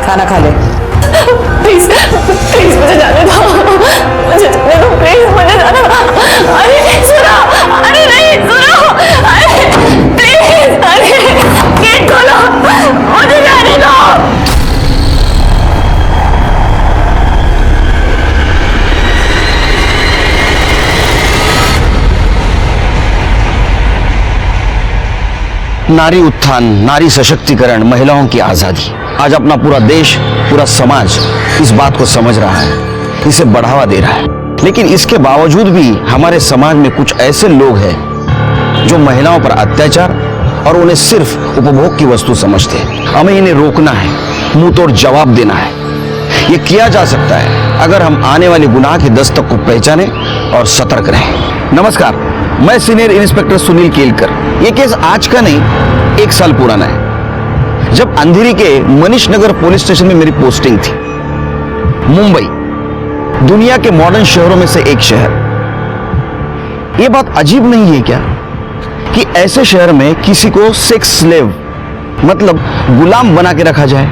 खाना खा ले। प्लीज प्लीज मुझे जाने दो, मुझे जाने दो, प्लीज मुझे जाने दो। अरे सुनो, अरे नहीं सुनो, अरे प्लीज, अरे गेट खोलो, मुझे जाने दो। नारी उत्थान, नारी सशक्तिकरण, महिलाओं की आजादी, आज अपना पूरा देश, पूरा समाज इस बात को समझ रहा है, इसे बढ़ावा दे रहा है। लेकिन इसके बावजूद भी हमारे समाज में कुछ ऐसे लोग हैं जो महिलाओं पर अत्याचार और उन्हें सिर्फ उपभोग की वस्तु समझते हैं। हमें इन्हें रोकना है, मुंह तोड़ जवाब देना है। ये किया जा सकता है अगर हम आने वाले गुनाह के दस्तक को पहचाने और सतर्क रहें। नमस्कार, मैं सीनियर इंस्पेक्टर सुनील केलकर। ये केस आज का नहीं, 1 साल पुराना है, जब अंधेरी के मनीष नगर पुलिस स्टेशन में मेरी पोस्टिंग थी। मुंबई दुनिया के मॉडर्न शहरों में से एक शहर। ये बात अजीब नहीं है क्या कि ऐसे शहर में किसी को सेक्स स्लेव मतलब गुलाम बना के रखा जाए।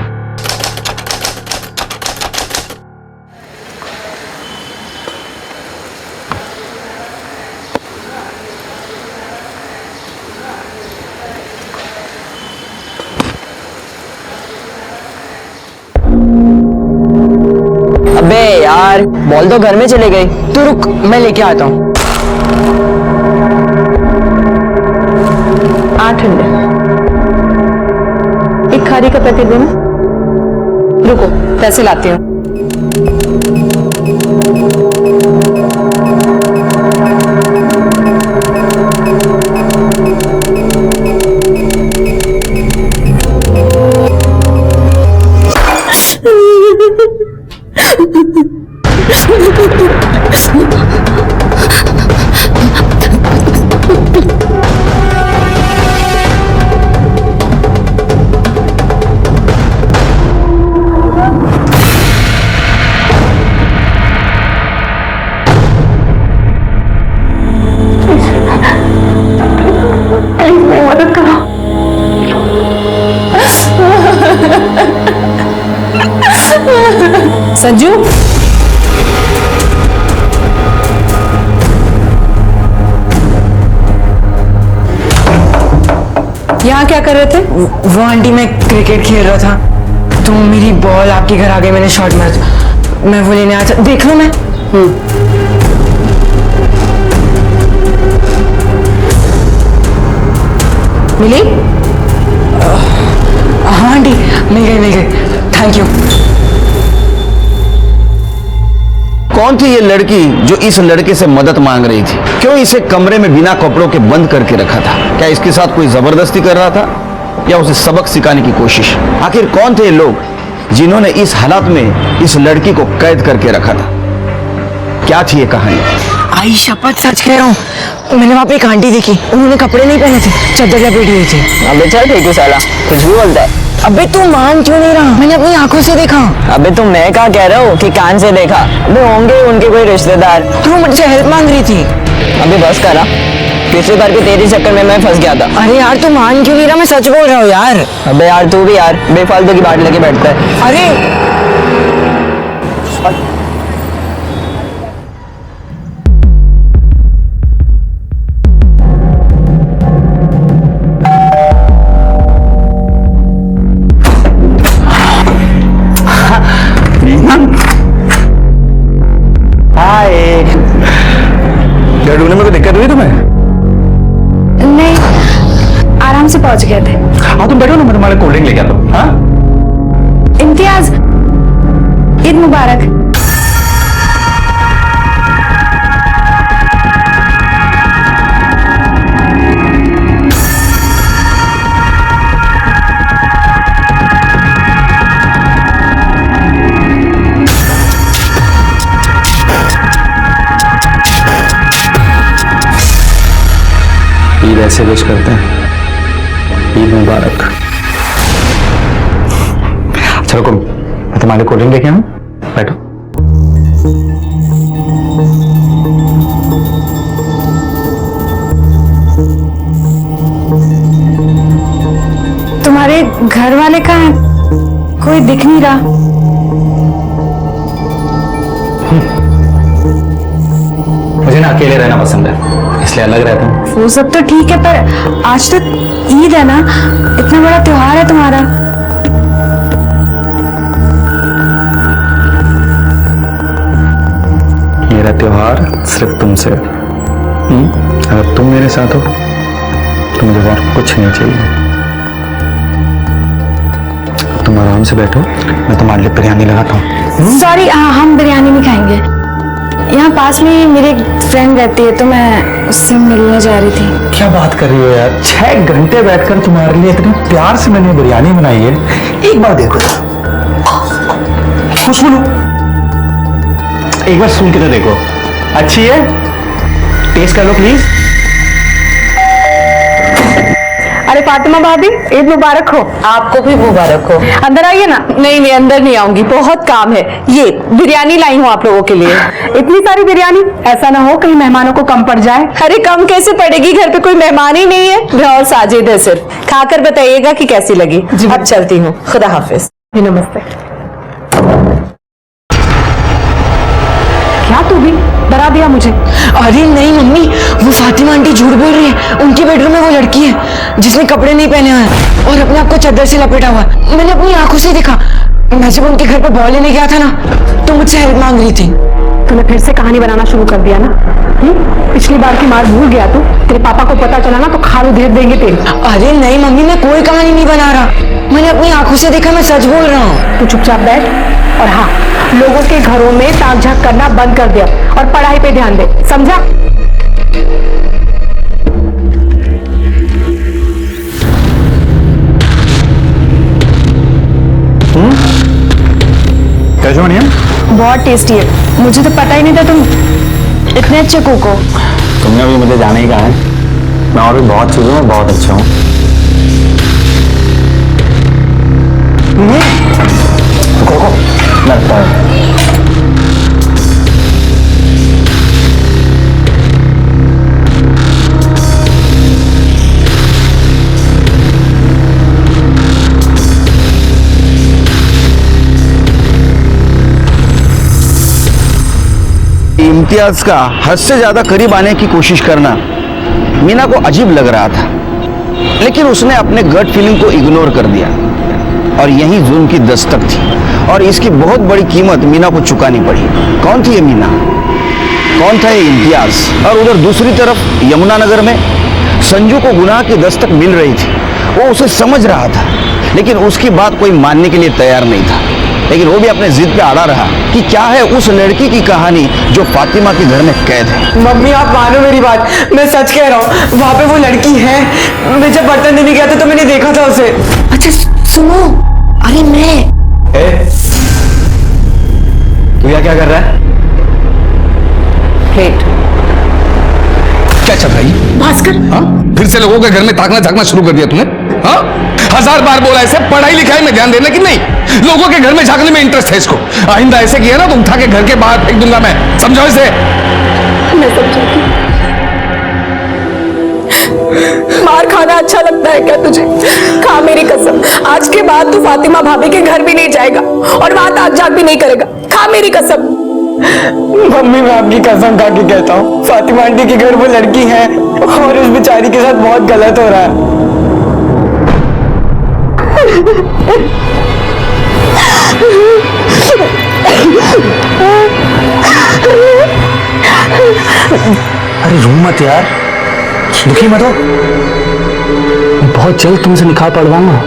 अबे यार, बॉल तो घर में चले गई। तू रुक, मैं लेके आता हूँ। 8 अंडे, एक खारी का पैकेट देना। रुको, पैसे लाती हूँ। मदद करो। संजू, यहाँ क्या कर रहे थे? वो आंटी, मैं क्रिकेट खेल रहा था तो मेरी बॉल आपके घर आ गई। मैंने शॉट मारा, मैं वो लेने आया था। देख लो मैं। मिली? हाँ आंटी, मिल गई। Thank you. कौन थी ये लड़की जो इस लड़के से मदद मांग रही थी? क्यों इसे कमरे में बिना कपड़ों के बंद करके रखा था? क्या इसके साथ कोई जबरदस्ती कर रहा था या उसे सबक सिखाने की कोशिश? आखिर कौन थे ये लोग जिन्होंने इस हालात में इस लड़की को कैद करके रखा था? क्या थी ये कहानी? आई शपथ, सच कह रहा हूँ, मैंने वहाँ पे एक आंटी देखी, उन्होंने कपड़े नहीं पहने थे, चादर लपेटी हुई थी। अबे चल ठीक है साला, कुछ भी बोलता है। अबे तू मान क्यों नहीं रहा? मैंने अपनी आंखों से देखा। अबे तुम मैं क्या कह रहा हूँ कि कान से देखा? अबे होंगे उनके कोई रिश्तेदार। तो वो मुझसे हेल्प मांग रही थी। अबे बस करा, पिछली बार के तेरे चक्कर में मैं फंस गया था। अरे यार, तू मान क्यों नहीं रहा? मैं सच बोल रहा हूँ यार। अबे यार तू भी यार बेफालतू की बात लेके बैठता है। अरे घर ढूंढने में कोई दिक्कत हुई तुम्हें? नहीं, आराम से पहुंच गए थे। हाँ तुम बैठो ना, मैं तुम्हारे कोल्ड ड्रिंक लेके आता हूँ। हाँ इम्तियाज, ईद मुबारक। ईद ऐसे विश करते हैं, ईद मुबारक। अच्छा रुको, मैं तुम्हारे कोल्ड ड्रिंक लेके आऊं, बैठो। तुम्हारे घर वाले कहाँ हैं? कोई दिख नहीं रहा। मुझे ना अकेले रहना पसंद है, इसलिए अलग रहता हूँ। वो सब तो ठीक है, पर आज तो ईद है ना, इतना बड़ा त्योहार है तुम्हारा। मेरा त्योहार सिर्फ तुमसे। अगर तुम मेरे साथ हो तो मुझे और कुछ नहीं चाहिए। तुम आराम से बैठो, मैं तुम्हारे लिए बिरयानी लगाता हूँ। सॉरी, हम बिरयानी नहीं खाएंगे। यहाँ पास में ही मेरी एक फ्रेंड रहती है, तो मैं उससे मिलने जा रही थी। क्या बात कर रही हो यार, 6 घंटे बैठकर तुम्हारे लिए इतने प्यार से मैंने बिरयानी बनाई है। एक बार देखो, खुशबू लो, एक बार सुन के तो देखो, अच्छी है, टेस्ट कर लो प्लीज। अरे फातिमा भाभी, ईद मुबारक हो। आपको भी मुबारक हो। अंदर आइए ना। नहीं नहीं, अंदर नहीं आऊंगी, बहुत काम है। ये बिरयानी लाई हूँ आप लोगों के लिए। इतनी सारी बिरयानी, ऐसा ना हो कहीं मेहमानों को कम पड़ जाए। अरे कम कैसे पड़ेगी, घर पे कोई मेहमान ही नहीं है, मैं और साजिद है सिर्फ। खाकर बताइएगा कि कैसी लगी। अब चलती हूँ, खुदा हाफिज। नमस्ते। क्या तू भी डरा दिया मुझे। अरे नहीं मम्मी, वो फातिमा आंटी झूठ बोल रही है। उनके बेडरूम में वो लड़की है जिसने कपड़े नहीं पहने हुए हैं और अपने आप को चादर से लपेटा हुआ है। मैंने अपनी आंखों से देखा। मैं जब उनके घर पर बॉल लेने गया था ना, तो मुझसे हेल्प मांग रही थी। तूने फिर से कहानी बनाना शुरू कर दिया ना। पिछली बार की मार भूल गया तू। तेरे पापा को पता चला ना तो खाल उधेड़ देंगे तेरी। अरे नहीं मम्मी, मैं कोई कहानी नहीं बना रहा। मैंने अपनी आंखों से देखा, मैं सच बोल रहा हूँ। तू चुपचाप बैठ और हाँ, लोगों के घरों में ताक झांक करना बंद कर दे और पढ़ाई पे ध्यान दे, समझा? कैसे बनी है? बहुत टेस्टी है। मुझे तो पता ही नहीं था तुम इतने अच्छे कुक हो। तुमने अभी मुझे जाने ही कहा है, मैं और भी बहुत चीजों में बहुत अच्छा हूँ। रुको, लगता है इम्तियाज का हद से ज्यादा करीब आने की कोशिश करना मीना को अजीब लग रहा था, लेकिन उसने अपने गट फीलिंग को इग्नोर कर दिया और यही जुल्म की दस्तक थी और इसकी बहुत बड़ी कीमत मीना को चुकानी पड़ी। कौन थी ये मीना, कौन था ये इम्तियाज? और उधर दूसरी तरफ यमुनानगर में संजू को गुनाह की दस्तक मिल रही थी। वो उसे समझ रहा था, लेकिन उसकी बात कोई मानने के लिए तैयार नहीं था। लेकिन वो भी अपने जिद पे अड़ा रहा कि क्या है उस लड़की की कहानी जो फातिमा के घर में कैद है। मम्मी आप मानो मेरी बात, मैं सच कह रहा हूँ। वहाँ पे वो लड़की है। मैं जब बर्तन देने गया था तो मैंने देखा था उसे। अच्छा सुनो, अरे मैं तू यहाँ क्या कर रहा है? प्लेट क्या चल रही है? भास्कर, हाँ? फिर से लोगों के घर में ताकना झांकना शुरू कर दिया तूने? हाँ? 1000 बार बोला ऐसे पढ़ाई लिखाई में ध्यान देना कि नहीं, लोगों के घर में झांकने में इंटरेस्ट है इसको। आइंदा ऐसे किया ना तो उठा के घर के बाहर फेंक दूंगा मैं, समझो इसे। मैं समझूंगी। मार खाना अच्छा लगता है क्या तुझे? खा मेरी कसम, आज के बाद तू फातिमा भाभी के घर भी नहीं जाएगा और वहां ताक झांक भी नहीं करेगा। खा मेरी कसम। मम्मी मैं आपकी कसम खा के कहता हूँ, फातिमा आंटी के घर वो लड़की है और उस बेचारी के साथ बहुत गलत हो रहा है। अरे रो मत यार, दुखी मत हो, बहुत जल्द तुमसे निकाह पढ़वाऊंगा।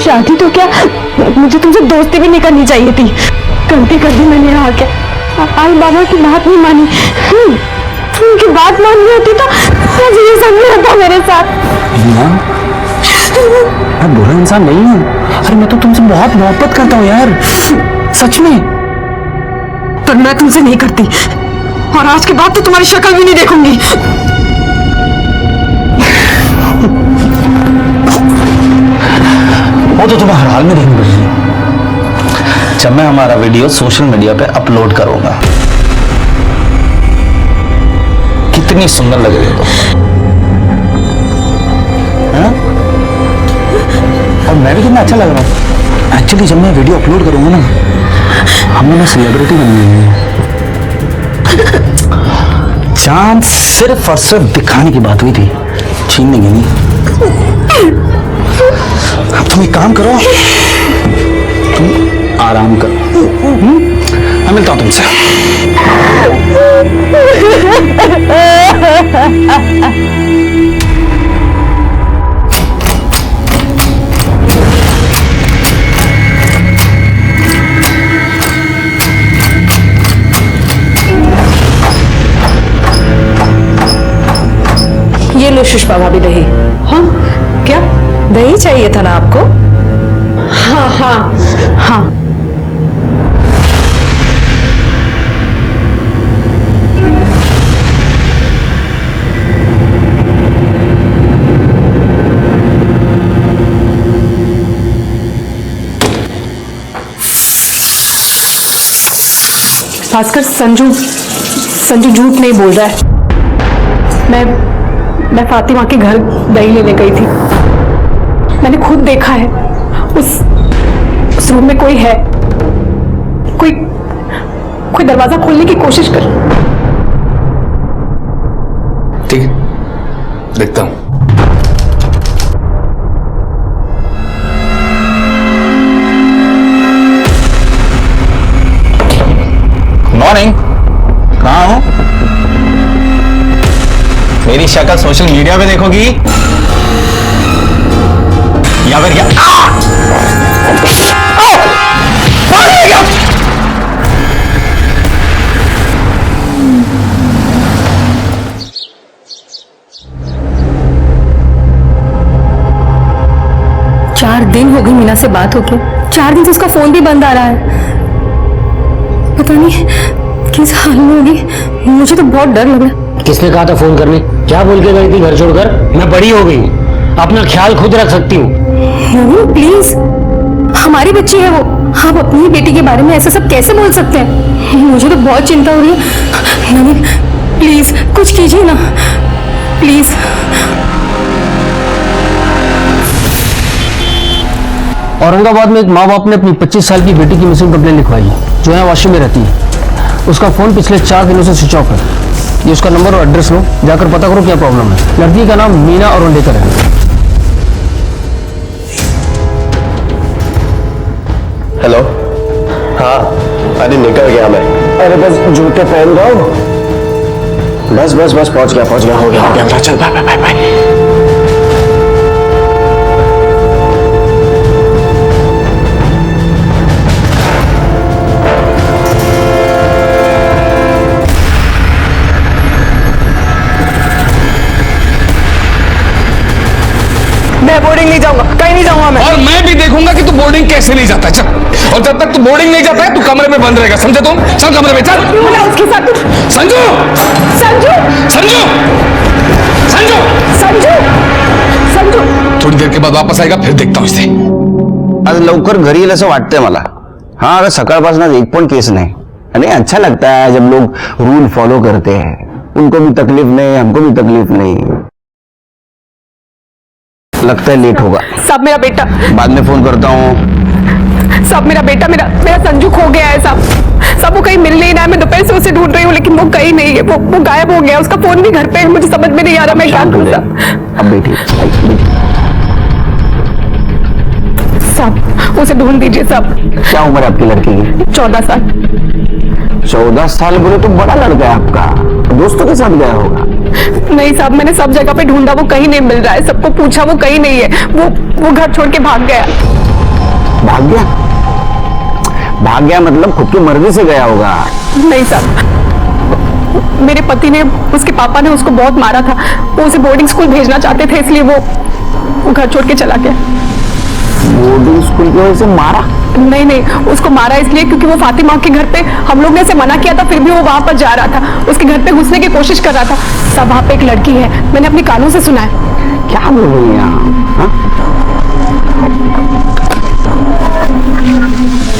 शादी तो क्या, मुझे तुमसे दोस्ती भी नहीं करनी चाहिए थी। गलती कर दी मैंने यहाँ के। आज बाबा की बात नहीं मानी। उनकी बात माननी होती तो आज ये सब नहीं होता मेरे साथ। मैं बुरा इंसान नहीं हूँ। अरे मैं तो तुमसे बहुत मोहब्बत करता हूँ यार, सच में। पर मैं तुमसे नहीं करती और आज के बाद तो तुम्हारी शक्ल भी नहीं देखूंगी। वो तो तुम्हें हर हाल में देखनी पड़ेगी जब मैं हमारा वीडियो सोशल मीडिया पे अपलोड करूंगा। कितनी सुंदर लग रही हो तुम। हाँ? और मैं भी कितना अच्छा लग रहा हूँ। एक्चुअली जब मैं वीडियो अपलोड करूंगा ना, हमने मैं सेलिब्रिटी बननी है। चांद सिर्फ और सिर्फ दिखाने की बात हुई थी, छीनने की नहीं। अब तुम एक काम करो, तुम आराम करो। मैं मिलता हूं तुमसे। ये लो सुषमा भाभी दही। हाँ क्या दही चाहिए था ना आपको? हाँ हाँ हाँ। भास्कर, संजू झूठ नहीं बोल रहा है। मैं फातिमा के घर दही लेने गई थी। मैंने खुद देखा है, उस रूम में कोई है। कोई दरवाजा खोलने की कोशिश कर। ठीक है, देखता हूं। मॉर्निंग। कहाँ हो? मेरी शक्ल सोशल मीडिया पे देखोगी या फिर क्या? चार दिन हो गई मीना से बात होके। 4 दिन से उसका फोन भी बंद आ रहा है। पता नहीं किस हाल में होगी। मुझे तो बहुत डर लग रहा है। किसने कहा था फोन करने? क्या बोल के गई थी घर छोड़कर? मैं बड़ी हो गई हूँ, अपना ख्याल खुद रख सकती हूँ। नवीन प्लीज, हमारी बच्ची है वो। आप अपनी बेटी के बारे में ऐसा सब कैसे बोल सकते हैं? मुझे तो बहुत चिंता हो रही है। नवीन प्लीज कुछ कीजिए ना, प्लीज। औरंगाबाद में एक माँ बाप ने अपनी 25 साल की बेटी की मिसिंग कंप्लेंट लिखवाई है, जो यहाँ वाशी में रहती है। उसका फोन पिछले 4 दिनों से स्विच ऑफ है। ये उसका नंबर और एड्रेस लो, जाकर पता करो क्या प्रॉब्लम है। लड़की का नाम मीना अरुणेकर है। हेलो। हाँ, अरे निकल गया मैं। अरे बस जूते पहन दो। बस पहुंच गया, हो गया। चल बाय। मैं बोर्डिंग नहीं जाऊंगा, कहीं नहीं जाऊंगा मैं। और मैं भी देखूंगा कि तू बोर्डिंग कैसे नहीं जाता है। चल, और जब तक तू बोर्डिंग नहीं जाता है तू कमरे में बंद रहेगा, समझे तुम? चल कमरे में चल। उसके साथ संजू थोड़ी देर के बाद वापस आएगा, फिर देखता हूं इसे। आज लवकर घरी येईल असं वाटतंय मला। हाँ, अगर सकाळपासून एक पण केस नहीं। नहीं, अच्छा लगता है जब लोग रूल फॉलो करते हैं। उनको भी तकलीफ नहीं, हमको भी तकलीफ नहीं। लगता है लेट होगा। सब मेरा बेटा, बाद में फोन करता हूँ। सब मेरा बेटा, मेरा संजू खो गया है। सब वो कहीं मिल नहीं रहा है। मैं दोपहर से उसे ढूंढ रही हूँ, लेकिन वो कहीं नहीं है। वो गायब हो गया। उसका फोन भी घर पे है। मुझे समझ में नहीं आ रहा मैं क्या करूँ। अब बेटी सब उसे ढूंढ दीजिए। सब। क्या उम्र है आपकी लड़की की? 14 साल। 14 साल बोले तो बड़ा लड़का है आपका। दोस्तों के साथ गया होगा। नहीं साहब, मैंने सब जगह पे ढूंढा, वो कहीं नहीं मिल रहा है। सबको पूछा, वो कहीं नहीं है। वो घर छोड़ के भाग गया। भाग गया मतलब खुद की मर्जी से गया होगा। नहीं साहब, मेरे पति ने, उसके पापा ने उसको बहुत मारा था। वो उसे बोर्डिंग स्कूल भेजना चाहते थे, इसलिए वो घर छोड़ के चला गया। बोर्डिंग स्कूल की वजह से मारा? नहीं, उसको मारा इसलिए क्योंकि वो फातिमा के घर पे, हम लोग ने उसे मना किया था, फिर भी वो वहां पर जा रहा था। उसके घर पे घुसने की कोशिश कर रहा था। सब वहां पे एक लड़की है, मैंने अपने कानों से सुना है। क्या बोल रही हैं आप?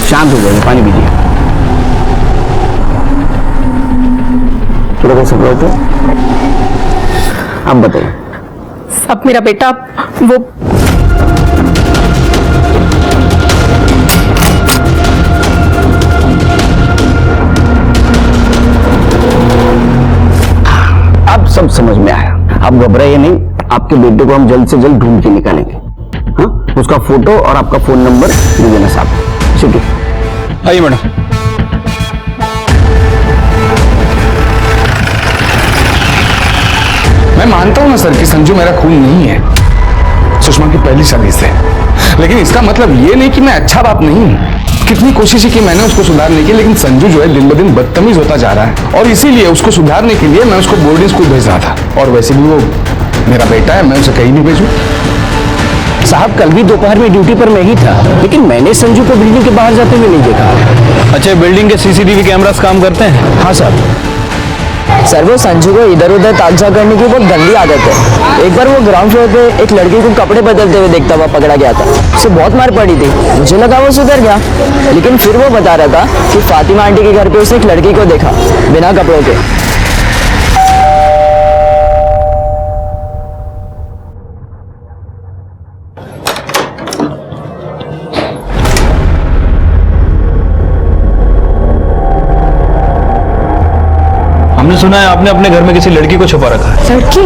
शांत हो जाइए, पानी पीजिए। थोड़ा कैसे बोलते? आप बताइए। सब मेरा बेटा, वो सब समझ में आया। आप घबराइए नहीं, आपके बेटे को हम जल्द से जल्द ढूंढ के निकालेंगे। हाँ, उसका फोटो और आपका फोन नंबर दे देना साहब। ठीक है, आइए मैडम। मैं मानता हूं ना सर कि संजू मेरा खून नहीं है, सुषमा की पहली शादी से, लेकिन इसका मतलब ये नहीं कि मैं अच्छा बाप नहीं हूं। कितनी कोशिशें की मैंने उसको सुधारने की, लेकिन संजू जो है दिन ब दिन बदतमीज होता जा रहा है, और इसीलिए उसको सुधारने के लिए मैं उसको बोर्डिंग स्कूल भेज रहा था। और वैसे भी वो मेरा बेटा है, मैं उसे कहीं नहीं भेजूं। साहब कल भी दोपहर में ड्यूटी पर मैं ही था, लेकिन मैंने संजू को बिल्डिंग के बाहर जाते हुए नहीं देखा। अच्छा, बिल्डिंग के सीसीटीवी कैमरास काम करते हैं? हाँ साहब। सर वो संजू को इधर उधर ताजा करने की बहुत गंदी आदत है। एक बार वो ग्राउंड फ्लोर पे एक लड़की को कपड़े बदलते हुए देखता हुआ पकड़ा गया था। उसे बहुत मार पड़ी थी, मुझे लगा वो सुधर गया, लेकिन फिर वो बता रहा था कि फातिमा आंटी के घर पे उसने एक लड़की को देखा बिना कपड़ों के। हमने सुना है आपने अपने घर में किसी लड़की को छुपा रखा है। लड़की?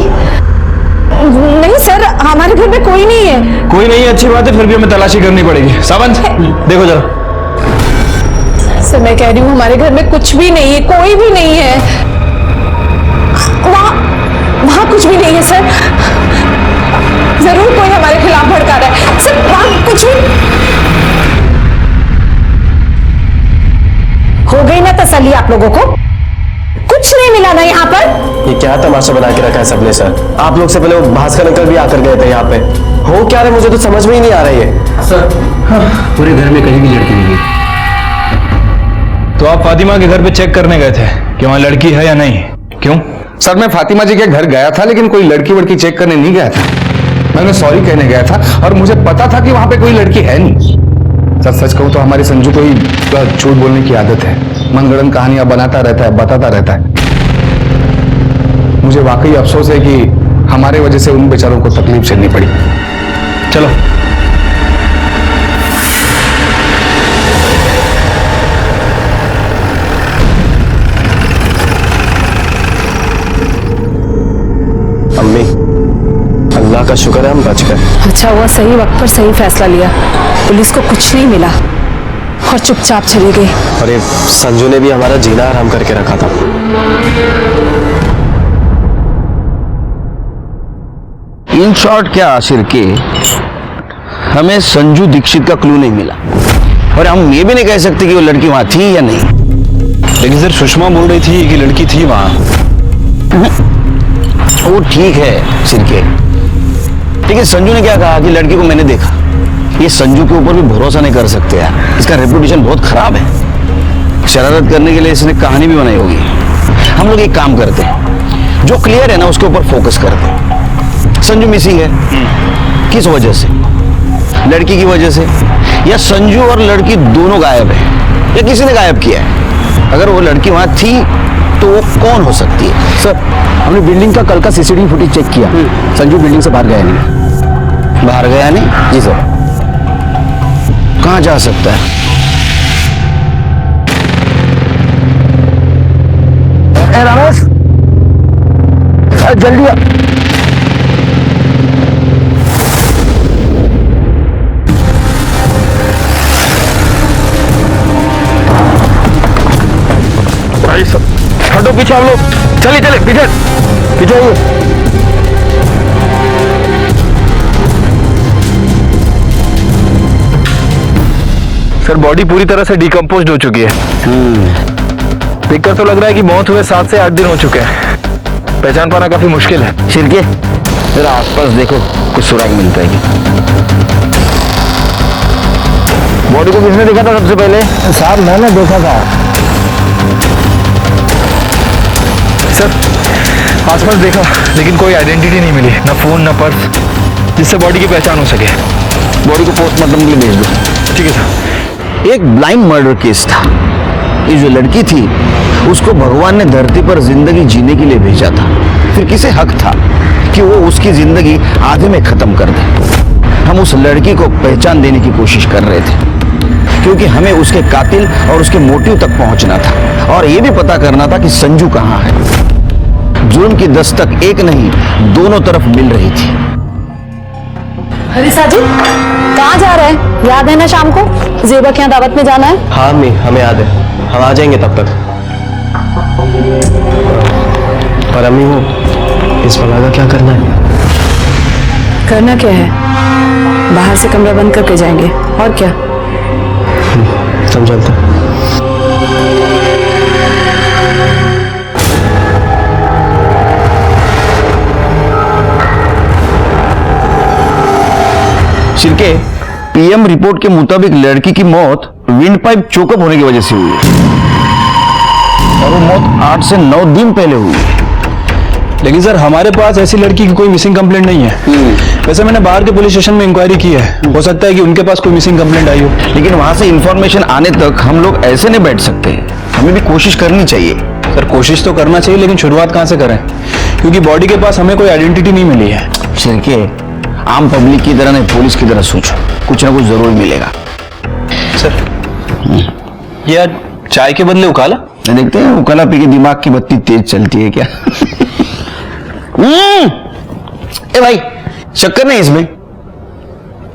नहीं सर, हमारे घर में कोई नहीं है। कोई नहीं है, अच्छी बात है, फिर भी हमें तलाशी करनी पड़ेगी। सावंत देखो जरा। सर मैं कह रही हूँ हमारे घर में कुछ भी नहीं है, कोई भी नहीं है। वहाँ कुछ भी नहीं है सर। जरूर कोई हमारे खिलाफ भड़का रहा है सर, वहाँ कुछ भी। हो गई ना तसल्ली आप लोगों को? कुछ नहीं मिला ना यहाँ पर? ये क्या तमाशा बना के रखा है सबने सर? आप लोग से पहले वो भास्कर अंकल भी आकर गए थे यहाँ पे। हो क्या रहा है मुझे तो समझ में ही नहीं आ रही है सर। पूरे घर में कहीं भी लड़की नहीं है। तो आप फातिमा के घर पे चेक करने गए थे कि वहाँ लड़की है या नहीं? क्यों? सर मैं फातिमा जी के घर गया था, लेकिन कोई लड़की वड़की चेक करने नहीं गया था। मैं उन्हें सॉरी कहने गया था, और मुझे पता था कि वहां पे कोई लड़की है नहीं। सच कहूं तो हमारे संजू को ही झूठ बोलने की आदत है, मनगढ़ंत कहानियां बनाता रहता है, बताता रहता है। मुझे वाकई अफसोस है कि हमारे वजह से उन बेचारों को तकलीफ झेलनी पड़ी। चलो। अम्मी, अल्लाह का शुक्र है हम बच गए। अच्छा हुआ सही वक्त पर सही फैसला लिया। पुलिस को कुछ नहीं मिला और चुपचाप चले गए। और ये संजू ने भी हमारा जीना आराम करके रखा था। इन शॉर्ट क्या आशिर के, हमें संजू दीक्षित का क्लू नहीं मिला, और हम ये भी नहीं कह सकते कि वो लड़की वहां थी या नहीं। लेकिन सर सुषमा बोल रही थी कि लड़की थी वहां। वो ठीक है सिरके, लेकिन संजू ने क्या कहा कि लड़की को मैंने देखा। ये संजू के ऊपर भी भरोसा नहीं कर सकते यार, इसका रेपुटेशन बहुत खराब है। शरारत करने के लिए इसने कहानी भी बनाई होगी। हम लोग एक काम करते हैं, जो क्लियर है ना उसके ऊपर फोकस करते हैं। संजू मिसिंग है, किस वजह से? लड़की की वजह से, या संजू और लड़की दोनों गायब है, या किसी ने गायब किया है? अगर वो लड़की वहां थी तो वो कौन हो सकती है? सर हमने बिल्डिंग का कल का सीसीटीवी फुटेज चेक किया, संजू बिल्डिंग से बाहर गया नहीं। बाहर गया नहीं? जी सर। कहां जा सकता है? रमेश जल्दी आ। भाई सब हटो पीछे, हम लोग चलिए चले पीछे पीछे आइए। सर बॉडी पूरी तरह से डिकम्पोज हो चुकी है। देखकर तो लग रहा है कि मौत हुए 7 से 8 दिन हो चुके हैं। पहचान पाना काफी मुश्किल है। शिरके जरा आसपास देखो, कुछ सुराग मिलता है क्या? बॉडी को किसने देखा था सबसे पहले? साहब मैंने देखा था। सर आसपास देखा, लेकिन कोई आइडेंटिटी नहीं मिली, ना फोन ना पर्स जिससे बॉडी की पहचान हो सके। बॉडी को पोस्टमार्टम के लिए भेज दो। ठीक है सर। एक ब्लाइंड मर्डर केस था। ये जो लड़की थी उसको भगवान ने धरती पर जिंदगी जीने के लिए भेजा था, फिर किसे हक था कि वो उसकी जिंदगी आधे में खत्म कर दे। हम उस लड़की को पहचान देने की कोशिश कर रहे थे, क्योंकि हमें उसके कातिल और उसके मोटिव तक पहुंचना था, और ये भी पता करना था कि संजू कहाँ है। जुल्म की दस्तक एक नहीं दोनों तरफ मिल रही थी। अरे साजिद कहाँ जा रहे हैं? याद है ना शाम को जेबा के यहाँ दावत में जाना है? हाँ अम्मी, हमें याद है, हम आ जाएंगे तब तक। पर अम्मी वो इस बला का क्या करना है? करना क्या है? बाहर से कमरा बंद करके जाएंगे और क्या। हम चलते हैं। शिर्के, पीएम रिपोर्ट के मुताबिक लड़की की मौत विंड पाइप चोकअप होने की वजह से हुई है और वो मौत 8 से 9 दिन पहले हुई है। लेकिन सर हमारे पास ऐसी लड़की की कोई मिसिंग कंप्लेंट नहीं है। वैसे मैंने बाहर के पुलिस स्टेशन में इंक्वायरी की है, हो सकता है कि उनके पास कोई मिसिंग कंप्लेंट आई हो। लेकिन वहां से इंफॉर्मेशन आने तक हम लोग ऐसे नहीं बैठ सकते, हमें भी कोशिश करनी चाहिए। सर कोशिश तो करना चाहिए, लेकिन शुरुआत कहाँ से करें, क्योंकि बॉडी के पास हमें कोई आइडेंटिटी नहीं मिली है। शिर्के, आम पब्लिक की तरह नहीं पुलिस की तरह सोचो, कुछ ना कुछ जरूर मिलेगा। सर ये आज चाय के बदले उकाला? देखते हैं उकाला पी के दिमाग की बत्ती तेज चलती है क्या। ए भाई, शक्कर नहीं इसमें?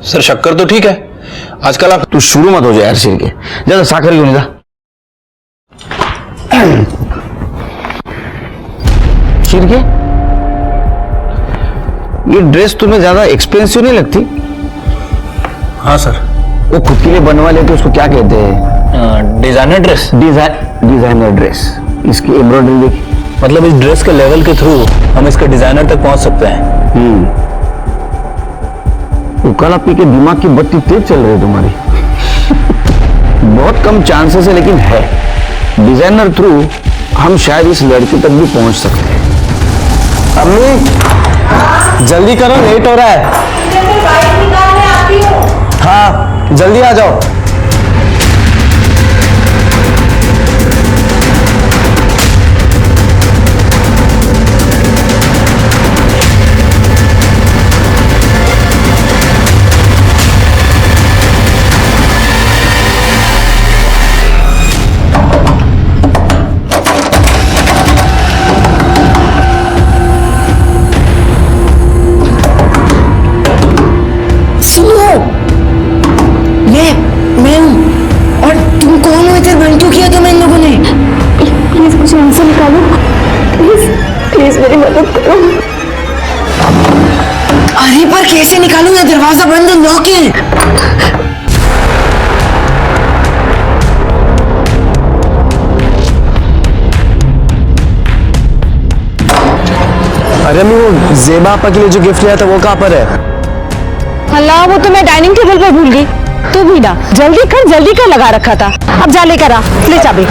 सर शक्कर तो ठीक है, आजकल आप तू शुरू मत हो जाए यार शिर्के, ज्यादा साकर क्यों नहीं था। शिर्के, ये ड्रेस तुम्हें ज्यादा एक्सपेंसिव नहीं लगती? हाँ सर। वो खुद के लिए बनवा लेते उसको क्या कहते हैं? Designer dress. Designer dress. इसकी एम्ब्रॉयडरी देखी, मतलब इस ड्रेस के लेवल के थ्रू हम इसके डिजाइनर तक पहुंच सकते हैं। उकाला पी के दिमाग की बत्ती तेज चल रही है तुम्हारी। बहुत कम चांसेस है लेकिन है, डिजाइनर थ्रू हम शायद इस लड़की तक भी पहुंच सकते हैं। अम्मी जल्दी करो, लेट हो रहा है। हाँ जल्दी आ जाओ। मैं हूँ। और तुम कौन हो? इधर बंद क्यों किया तुम्हें इन लोगों ने? प्लीज मुझे यहाँ से निकालो, प्लीज प्लीज मेरी मदद करो। अरे पर कैसे निकालूं? ये दरवाजा बंद है, लॉक है। अरे अम्मी वो जेबा आपा के लिए जो गिफ्ट लिया था वो कहाँ पर है? अल्लाह, वो तो मैं डाइनिंग टेबल पर भूल गई। तू भी ना जल्दी कर लगा रखा था। अब जा लेकर आ, ले चाबी।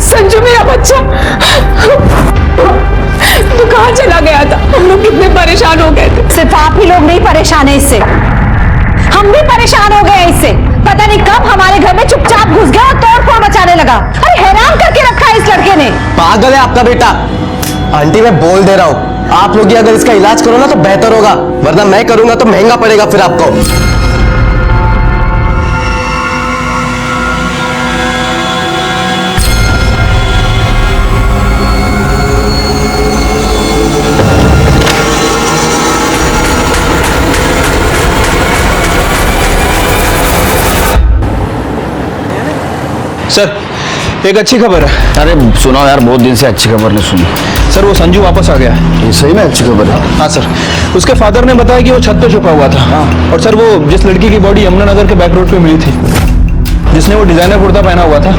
संजू मेरा बच्चा, तू कहाँ चला गया था? हम लोग कितने परेशान हो गए थे। सिर्फ आप ही लोग नहीं परेशान है इससे, हम भी परेशान हो गए हैं इससे। पता नहीं कब हमारे घर में चुपचाप घुस गया और तोड़ फोड़ मचाने लगा। अरे हैरान करके रखा है इस लड़के ने। पागल है आपका बेटा। आंटी मैं बोल दे रहा हूँ, आप लोग ये अगर इसका इलाज करो ना तो बेहतर होगा, वरना मैं करूंगा तो महंगा पड़ेगा फिर आपको। सर एक अच्छी खबर है। अरे सुनाओ यार, बहुत दिन से अच्छी खबर नहीं सुनी। सर वो संजू वापस आ गया है। ये सही में अच्छी खबर है? हाँ सर, उसके फादर ने बताया कि वो छत पे छुपा हुआ था। और सर वो जिस लड़की की बॉडी यमुना नगर के बैक रोड पे मिली थी, जिसने वो डिजाइनर कुर्ता पहना हुआ था,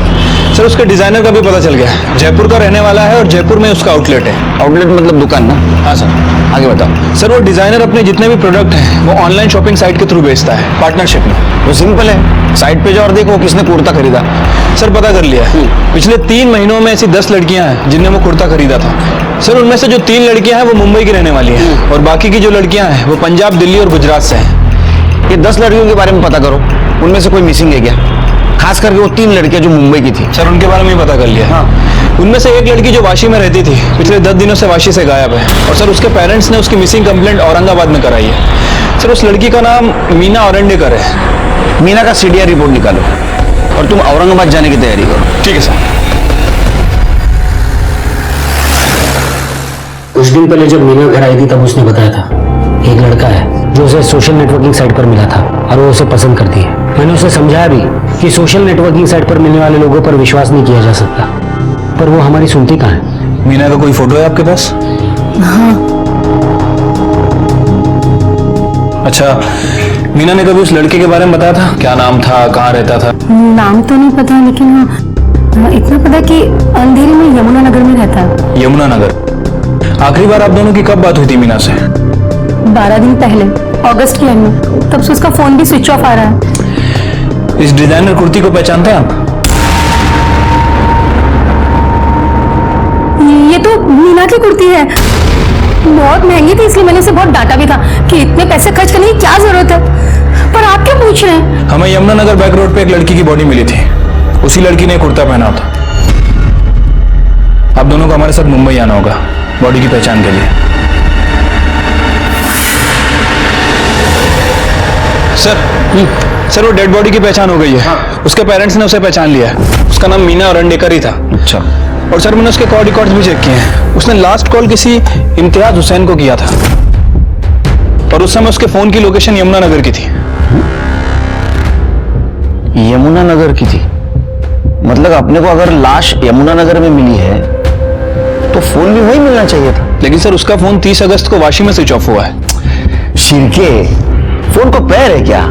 सर उसके डिजाइनर का भी पता चल गया, जयपुर का रहने वाला है और जयपुर में उसका आउटलेट है। आउटलेट मतलब दुकान ना? हाँ सर। आगे बताओ। सर वो डिजाइनर अपने जितने भी प्रोडक्ट हैं वो ऑनलाइन शॉपिंग साइट के थ्रू बेचता है, पार्टनरशिप में। वो सिंपल है, साइट पे जाओ और देखो किसने कुर्ता खरीदा। सर पता कर लिया, पिछले 3 महीनों में ऐसी 10 लड़कियां हैं जिनने वो कुर्ता खरीदा था। सर उनमें से जो 3 लड़कियां हैं वो मुंबई की रहने वाली हैं और बाकी की जो लड़कियां हैं वो पंजाब, दिल्ली और गुजरात से हैं। ये 10 लड़कियों के बारे में पता करो, उनमें से कोई मिसिंग है क्या? खास करके वो 3 लड़कियां जो मुंबई की थी। सर उनके बारे में भी पता कर लिया। हाँ। उनमें से एक लड़की जो वाशी में रहती थी पिछले 10 दिनों से वाशी से गायब है और सर उसके पेरेंट्स ने उसकी मिसिंग कंप्लेंट औरंगाबाद में कराई है। सर उस लड़की का नाम मीना औरंडेकर है। मीना का सीडीआर रिपोर्ट निकालो और तुम औरंगाबाद जाने की तैयारी करो। ठीक है सर। कुछ दिन पहले जब मीना घर आई थी तब उसने बताया था एक लड़का है जो उसे सोशल नेटवर्किंग साइट पर मिला था और वो उसे पसंद करती है। मैंने उसे समझाया भी कि सोशल नेटवर्किंग साइट पर मिलने वाले लोगों पर विश्वास नहीं किया जा सकता, पर वो हमारी सुनती कहाँ है। मीना का कोई फोटो है आपके पास? अच्छा, मीना ने कभी उस लड़के के बारे में बताया था? क्या नाम था, कहाँ रहता था? नाम तो नहीं पता, लेकिन हाँ इतना पता कि अंधेरी में यमुना नगर में रहता है। यमुना नगर। आखिरी बार आप दोनों की कब बात हुई थी मीना से? 12 दिन पहले, अगस्त के एंड में। तब से उसका फोन भी स्विच ऑफ आ रहा है। इस डिजाइनर कुर्ती को पहचानते हैं आप? ये तो मीना की कुर्ती है। बहुत महंगी थी इसलिए मैंने उसे बहुत डांटा भी था कि इतने पैसे खर्च करने की क्या जरूरत है, पर आप क्या पूछ रहे हैं? हमें यमुना नगर बैक रोड पे एक लड़की की बॉडी मिली थी, उसी लड़की ने कुर्ता पहना था। आप दोनों को हमारे साथ मुंबई आना होगा बॉडी की पहचान के लिए। सर वो डेड बॉडी की पहचान हो गई है। हाँ। उसके पेरेंट्स ने उसे पहचान लिया है। उसका नाम मीना औरंडेकर ही था। अच्छा। और सर मैंने उसके कॉल रिकॉर्ड्स भी चेक किए हैं। उसने लास्ट कॉल किसी इम्तियाज हुसैन को किया था और उस समय उसके फोन की लोकेशन यमुना नगर की थी। यमुना नगर की थी? मतलब अपने को अगर लाश यमुना नगर में मिली है तो फोन भी वही मिलना चाहिए था। लेकिन सर उसका फोन 30 अगस्त को वाशी में स्विच ऑफ हुआ है। शिरके, फोन को पैर है क्या?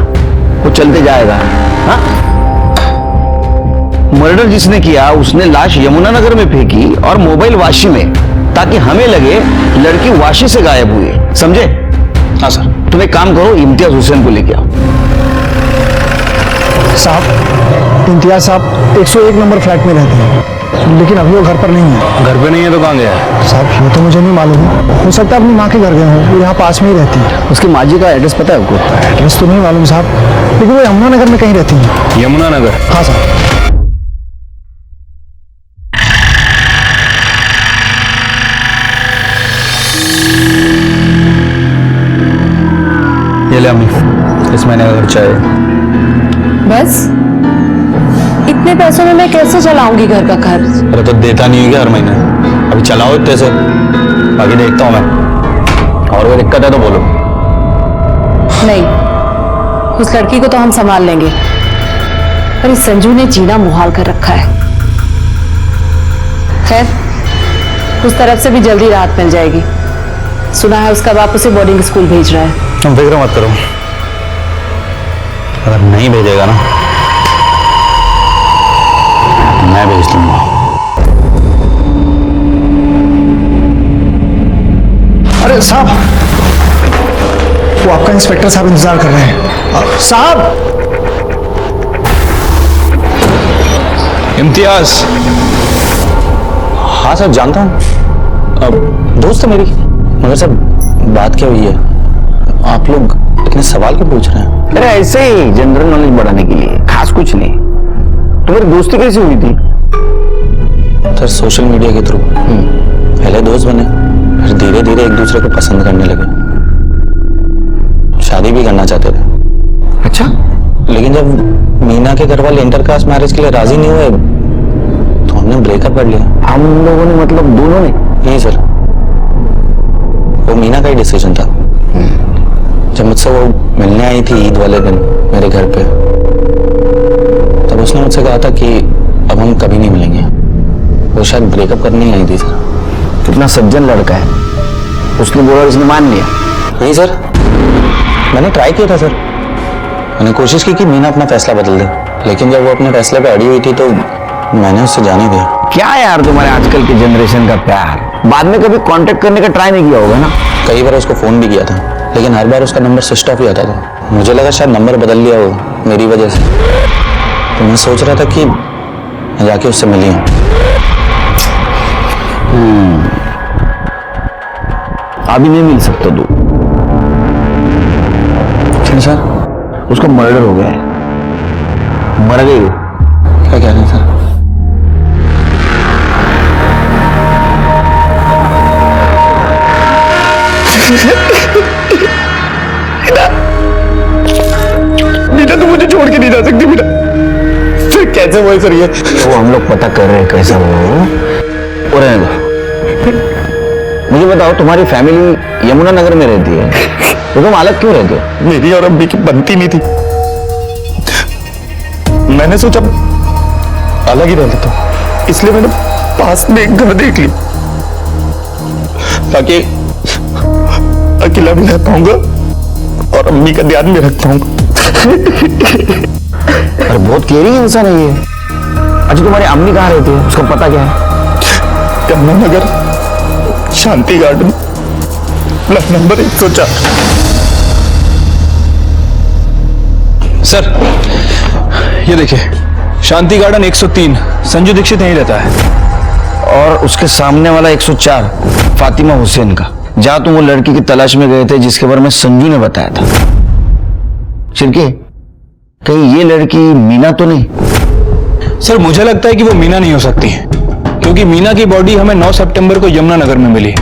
वो चलते जाएगा। हाँ? मर्डर जिसने किया उसने लाश यमुना नगर में फेंकी और मोबाइल वाशी में, ताकि हमें लगे लड़की वाशी से गायब हुई है। समझे? हाँ सर। तुम एक काम करो, इम्तियाज हुसैन को लेके आओ। साहब, इम्तियाज साहब 101 नंबर फ्लैट में रहते हैं, लेकिन अभी वो घर पर नहीं है। घर पे नहीं है तो कहाँ गया है? साहब ये तो मुझे नहीं मालूम है, हो सकता है अपनी माँ के घर गए हों, वो यहाँ पास में ही रहती है। उसकी माँ जी का एड्रेस पता है आपको? एड्रेस तो नहीं मालूम साहब, लेकिन वो यमुना नगर में कहीं रहती है। यमुना नगर? हाँ साहब। ये ले अम्मी, इस महीने का खर्चा है। बस इतने पैसों में मैं कैसे चलाऊंगी घर का खर्च? अरे तो देता नहीं है क्या हर महीने? अभी चलाओ इतने से, बाकी देखता हूँ मैं। और कोई दिक्कत है तो बोलो। नहीं, उस लड़की को तो हम संभाल लेंगे, पर इस संजू ने जीना मुहाल कर रखा है। खैर उस तरफ से भी जल्दी राहत मिल जाएगी। सुना है उसका बाप उसे बोर्डिंग स्कूल भेज रहा है। तुम फिक्र मत करो, अगर नहीं भेजेगा ना मैं भेज दूंगा। अरे साहब, वो आपका इंस्पेक्टर साहब इंतजार कर रहे हैं। साहब! इम्तियाज? हाँ सर जानता हूँ, अब दोस्त है मेरी। मगर सर बात क्या हुई है? आप लोग इतने सवाल क्यों पूछ रहे हैं? अरे ऐसे ही जनरल नॉलेज बढ़ाने के लिए, खास कुछ नहीं। तुम्हारी दोस्ती कैसे हुई थी? सर सोशल मीडिया के थ्रू। पहले दोस्त बने, फिर धीरे धीरे एक दूसरे को पसंद करने लगे, शादी भी करना चाहते थे। अच्छा। लेकिन जब मीना के घर वाले इंटरकास्ट मैरिज के लिए राजी नहीं हुए तो हमने ब्रेकअप कर लिया। हम लोगों ने मतलब दोनों ने? नहीं सर, वो मीना का ही डिसीजन था। जब मुझसे वो मिलने आई थी ईद वाले दिन मेरे घर पे, तब उसने मुझसे कहा था कि अब हम कभी नहीं मिलेंगे। वो शायद ब्रेकअप करने ही आई थी सर। कितना सज्जन लड़का है। उसने बोला और इसने मान लिया? नहीं सर, मैंने ट्राई किया था सर। मैंने कोशिश की कि मीना अपना फैसला बदल दे, लेकिन जब वो अपने फैसले पे अड़ी हुई थी तो मैंने उससे जाने दिया। क्या यार तुम्हारे आजकल के जनरेशन का प्यार, बाद में कभी कांटेक्ट करने का ट्राई नहीं किया होगा ना? कई बार उसको फोन भी किया था, लेकिन हर बार उसका नंबर स्विच ऑफ ही आता था। मुझे लगा शायद नंबर बदल लिया हो मेरी वजह से, तो मैं सोच रहा था कि मैं जाके उससे मिली हूँ। अभी नहीं मिल सकता तू। सर, उसका मर्डर हो गया है, मर गई वो। क्या कह रहे हैं सर? मीना तो मुझे छोड़ के नहीं जा सकती मीना। फिर कैसे हुआ सर ये? वो हम लोग पता कर रहे हैं कैसा वो। और रहने दो। मुझे बताओ, तुम्हारी फैमिली यमुना नगर में रहती है, तो तुम अलग क्यों रहते हो? मेरी और अम्मी की बनती नहीं थी, मैंने सोचा अलग ही रह लेता हूं, इसलिए मैंने पास में एक घर देख ली ताकि अकेला भी रह पाऊंगा और अम्मी का ध्यान भी रख पाऊंगा। अरे बहुत केयरिंग इंसान है ये। अच्छा, तुम्हारी अम्मी कहाँ रहती है, उसका पता क्या है? यमुना नगर, शांति गार्डन, फ्लैट नंबर 104। सर ये देखिए, शांति गार्डन 103, संजू दीक्षित यहीं रहता है। और उसके सामने वाला 104 फातिमा हुसैन का, जहां तुम वो लड़की की तलाश में गए थे जिसके बारे में संजू ने बताया था। शिरके, कहीं ये लड़की मीना तो नहीं? सर मुझे लगता है कि वो मीना नहीं हो सकती, क्योंकि मीना की बॉडी हमें 9 सितंबर को यमुना नगर में मिली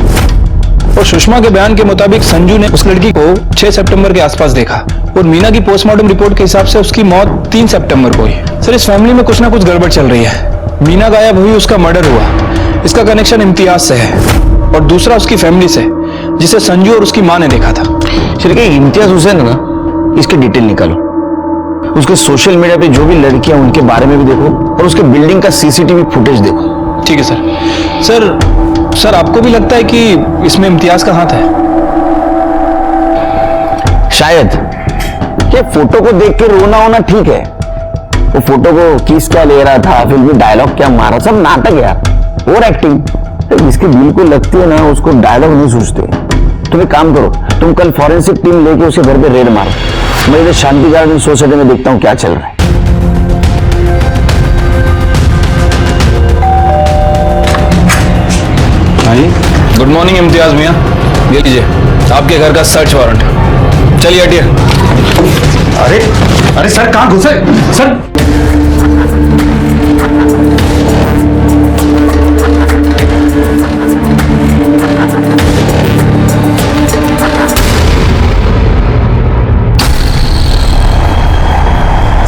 और सुषमा के बयान के मुताबिक संजू ने उस लड़की को 6 सितंबर के आसपास देखा और मीना की पोस्टमार्टम रिपोर्ट के हिसाब से उसकी मौत 3 सितंबर को हुई। सर इस फैमिली में कुछ ना कुछ गड़बड़ चल रही है। मीना गायब हुई, उसका मर्डर हुआ, इसका कनेक्शन इम्तियाज से है और दूसरा उसकी फैमिली से, जिसे संजू और उसकी मां ने देखा था। शिरके, इम्तियाज हुसैन है ना, इसके डिटेल निकालो, उसके सोशल मीडिया पे जो भी लड़कियां उनके बारे में भी देखो और उसके बिल्डिंग का सीसीटीवी फुटेज देखो। ठीक है सर। सर आपको भी लगता है कि इसमें इम्तियाज का हाथ है? शायद। ये फोटो को देख के रोना होना ठीक है, वो फोटो को किस क्या ले रहा था, फिर भी डायलॉग क्या मारा, सब नाटक यार, और एक्टिंग। जिसके दिल को लगती है ना, उसको डायलॉग नहीं सोचते। तुम एक काम करो, तुम कल फॉरेंसिक टीम लेके उसके घर पे रेड मारो, मैं इधर शांति गार्डन सोसाइटी में देखता हूँ क्या चल रहा है। गुड मॉर्निंग इम्तियाज मियाँ, ये लीजिए आपके घर का सर्च वारंट। चलिए हटिए। अरे अरे सर, कहां घुसे सर?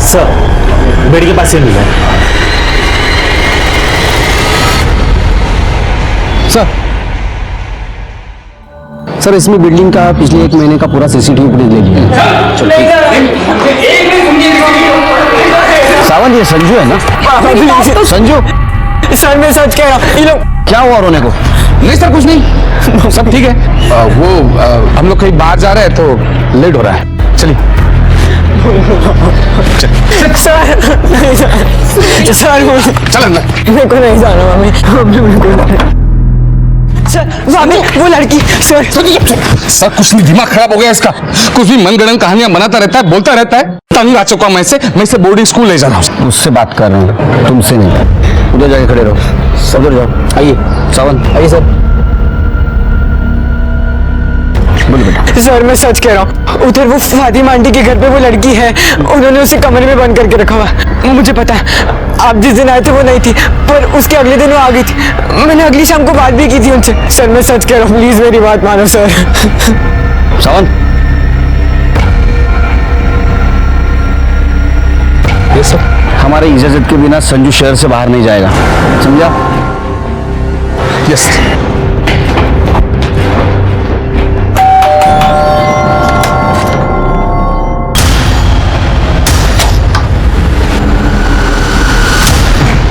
सर बेड के पास से मिला है। सर इसमें बिल्डिंग का पिछले 1 महीने का पूरा सीसीटीवी फुटेज ले लिया है। सावन, ये संजू है ना? संजू सर मैं सच कह रहा हूँ, ये लोग क्या हुआ रोने को? नहीं सर, कुछ नहीं, सब ठीक है। हम लोग कहीं बाहर जा रहे हैं तो लेट हो रहा है, चलिए। सर चल अंदर। मेरे को नहीं जाना मम्मी, सर भाभी वो लड़की। सर सर कुछ नहीं, दिमाग खराब हो गया इसका, कुछ भी मनगढ़ंत कहानियां बनाता रहता है, बोलता रहता है। तंग आ चुका मैं इसे बोर्डिंग स्कूल ले जा रहा हूँ। उससे बात कर रहा हूँ, तुमसे नहीं। उधर जाके खड़े रहो, उधर जाओ। आइए सावन, आइए सर। बोलो बेटा। सर मैं सच कह रहा हूँ, उधर वो फातिमा आंटी के घर पे वो लड़की है, उन्होंने उसे कमरे में बंद करके रखा हुआ। मुझे पता है, आप जिस दिन आए थे वो नहीं थी, पर उसके अगले दिन वो आ गई थी। मैंने अगली शाम को बात भी की थी उनसे। सर मैं सच कह रहा हूँ, प्लीज मेरी बात मानो सर। सावन, ये सब हमारे इजाजत के बिना संजू शहर से बाहर नहीं जाएगा, समझा? यस।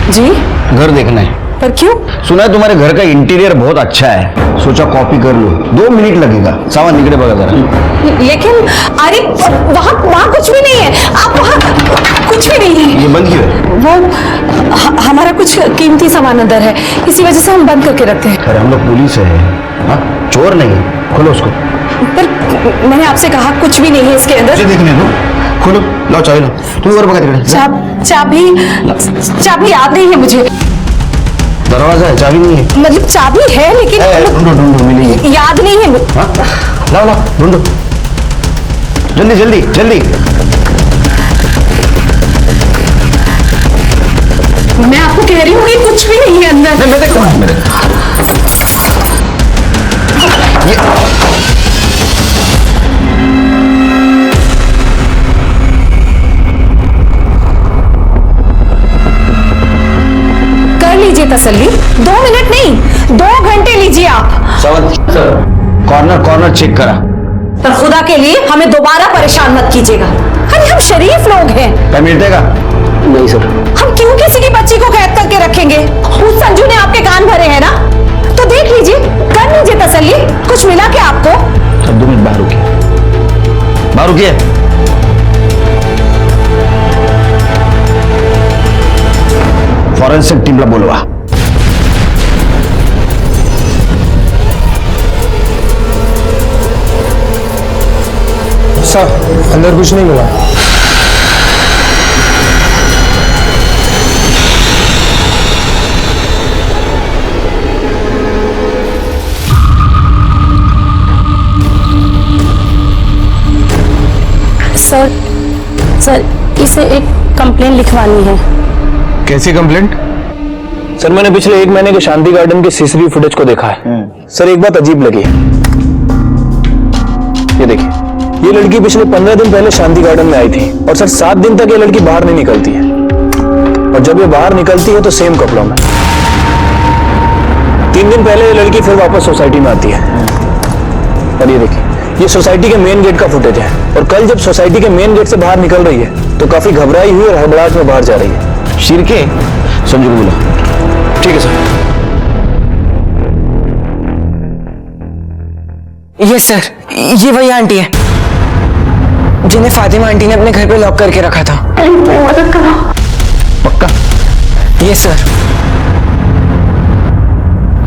जी घर देखना है। पर क्यों? सुना है तुम्हारे घर का इंटीरियर बहुत अच्छा है, सोचा कॉपी कर लो, 2 मिनट लगेगा। सावन निकले बगा जरा। लेकिन अरे वहाँ कुछ भी नहीं है, आप वहाँ कुछ भी नहीं है। ये बंद क्यों है? वो हमारा कुछ कीमती सामान अंदर है, इसी वजह से हम बंद करके रखते हैं। अरे हम लोग पुलिस है, हाँ? चोर नहीं है। खोलो उसको। पर मैंने आपसे कहा कुछ भी नहीं है इसके अंदर। मुझे देखने दो। खोलो, लाओ चाबी लो। तुम और पकड़ के चाबी याद नहीं है मुझे। दरवाजा है, चाबी नहीं है। मतलब चाबी है लेकिन ढूंढो मिलेगी। याद नहीं है। हाँ? लाओ ढूंढो, जल्दी जल्दी जल्दी। मैं आपको कह रही हूँ कि कुछ भी नहीं है अंदर। मैं देखता हूँ। कर लीजिए तसल्ली, 2 मिनट नहीं 2 घंटे लीजिए आप। सर कॉर्नर चेक करा। पर खुदा के लिए हमें दोबारा परेशान मत कीजिएगा। अरे हम शरीफ लोग हैं। क्या मिलेगा? नहीं सर। हम क्यों किसी की बच्ची को कैद करके रखेंगे? उस संजू ने आपके कान भरे हैं ना, तो देख लीजिए, कर लीजिए तसल्ली। कुछ मिला क्या आपको? सब 2 मिनट बाहर रुकिए। फॉरेंसिक टीमला बोलवा। सर अंदर कुछ नहीं मिला। सर इसे एक कंप्लेंट लिखवानी है। कैसी कंप्लेंट? सर मैंने पिछले 1 महीने के शांति गार्डन के सीसीटीवी फुटेज को देखा है। सर एक बात अजीब लगी। ये देखिए, ये लड़की पिछले 15 दिन पहले शांति गार्डन में आई थी और सर 7 दिन तक ये लड़की बाहर नहीं निकलती है, और जब ये बाहर निकलती है तो सेम कपड़ों में। 3 दिन पहले ये लड़की फिर वापस सोसाइटी में आती है। और ये देखिए, ये सोसाइटी के मेन गेट का फुटेज है, और कल जब सोसाइटी के मेन गेट से बाहर निकल रही है तो काफी घबराई हुई और हड़बड़ाहट में बाहर जा रही है। शिरके संजू को बोला। ठीक है सर। ये सर, ये वही आंटी है जिन्हें फातिमा आंटी ने अपने घर पे लॉक करके रखा था। मदद करो। पक्का? ये सर।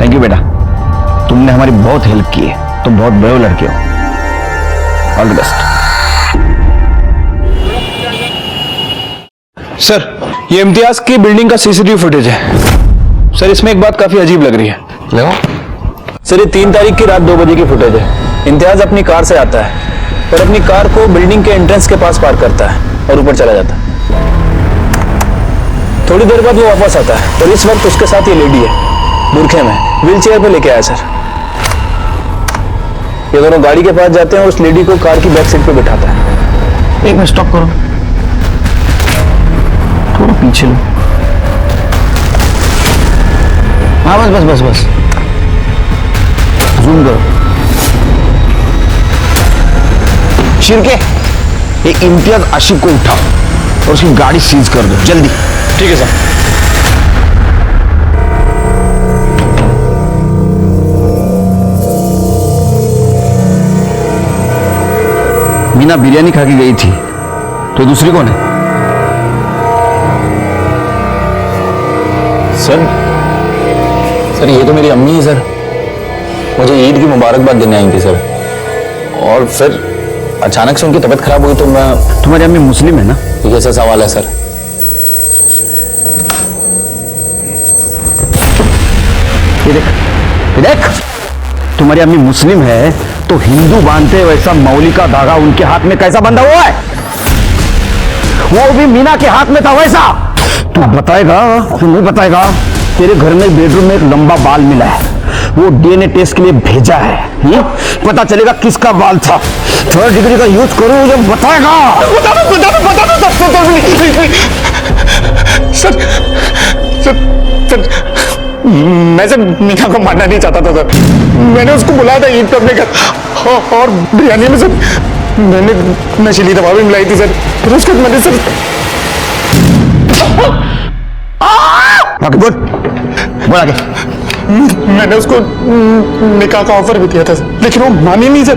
थैंक यू बेटा, तुमने हमारी बहुत हेल्प की है। तुम बहुत ब्रेव लड़के हो। All the best. सर ये इम्तियाज की बिल्डिंग का सीसीटीवी फुटेज है। सर इसमें एक बात काफी अजीब लग रही है। सर ये 3 तारीख की रात 2 बजे की फुटेज है। इम्तियाज अपनी कार से आता है और अपनी कार को बिल्डिंग के एंट्रेंस के पास पार्क करता है और ऊपर चला जाता है। थोड़ी देर बाद वो वापस आता है और इस वक्त उसके साथ ये लेडी है, बुरखे में, व्हील चेयर पे लेके आया सर। ये दोनों गाड़ी के पास जाते हैं और उस लेडी को कार की बैक सीट पे बिठाता है। एक मिनट स्टॉप करो, थोड़ा पीछे लो। हाँ बस जूम करो। शिरके, ये इम्तियाज आशिक को उठाओ और उसकी गाड़ी सीज कर दो जल्दी। ठीक है सर। मीना बिरयानी खा के गई थी, तो दूसरी कौन है? सर ये तो मेरी अम्मी है सर। मुझे ईद की मुबारकबाद देने आई थी सर, और फिर अचानक से उनकी तबीयत खराब हुई तो मैं। तुम्हारी अम्मी मुस्लिम है ना? ये कैसा सवाल है सर? ये देख, तुम्हारी अम्मी मुस्लिम है तो हिंदू बांधते वैसा मौली का धागा उनके हाथ में कैसा बंधा हुआ है? वो भी मीना के हाथ में था वैसा। तू बताएगा? तू नहीं बताएगा? तेरे घर में बेडरूम में एक लंबा बाल मिला है, वो डीएनए टेस्ट के लिए भेजा है। पता चलेगा किसका बाल था। 3rd डिग्री का यूज करो, मुझे बताएगा। सर मैं सर मीना को मारना नहीं चाहता था सर। मैंने उसको बुलाया था ईद पे अपने घर, और बिरयानी में सर मैंने नशीली दवा भी मिलाई थी सर। फिर उसके बाद मैंने सर बोल आगे। मैंने उसको निकाह का ऑफर भी दिया था सर, लेकिन वो मानी नहीं सर।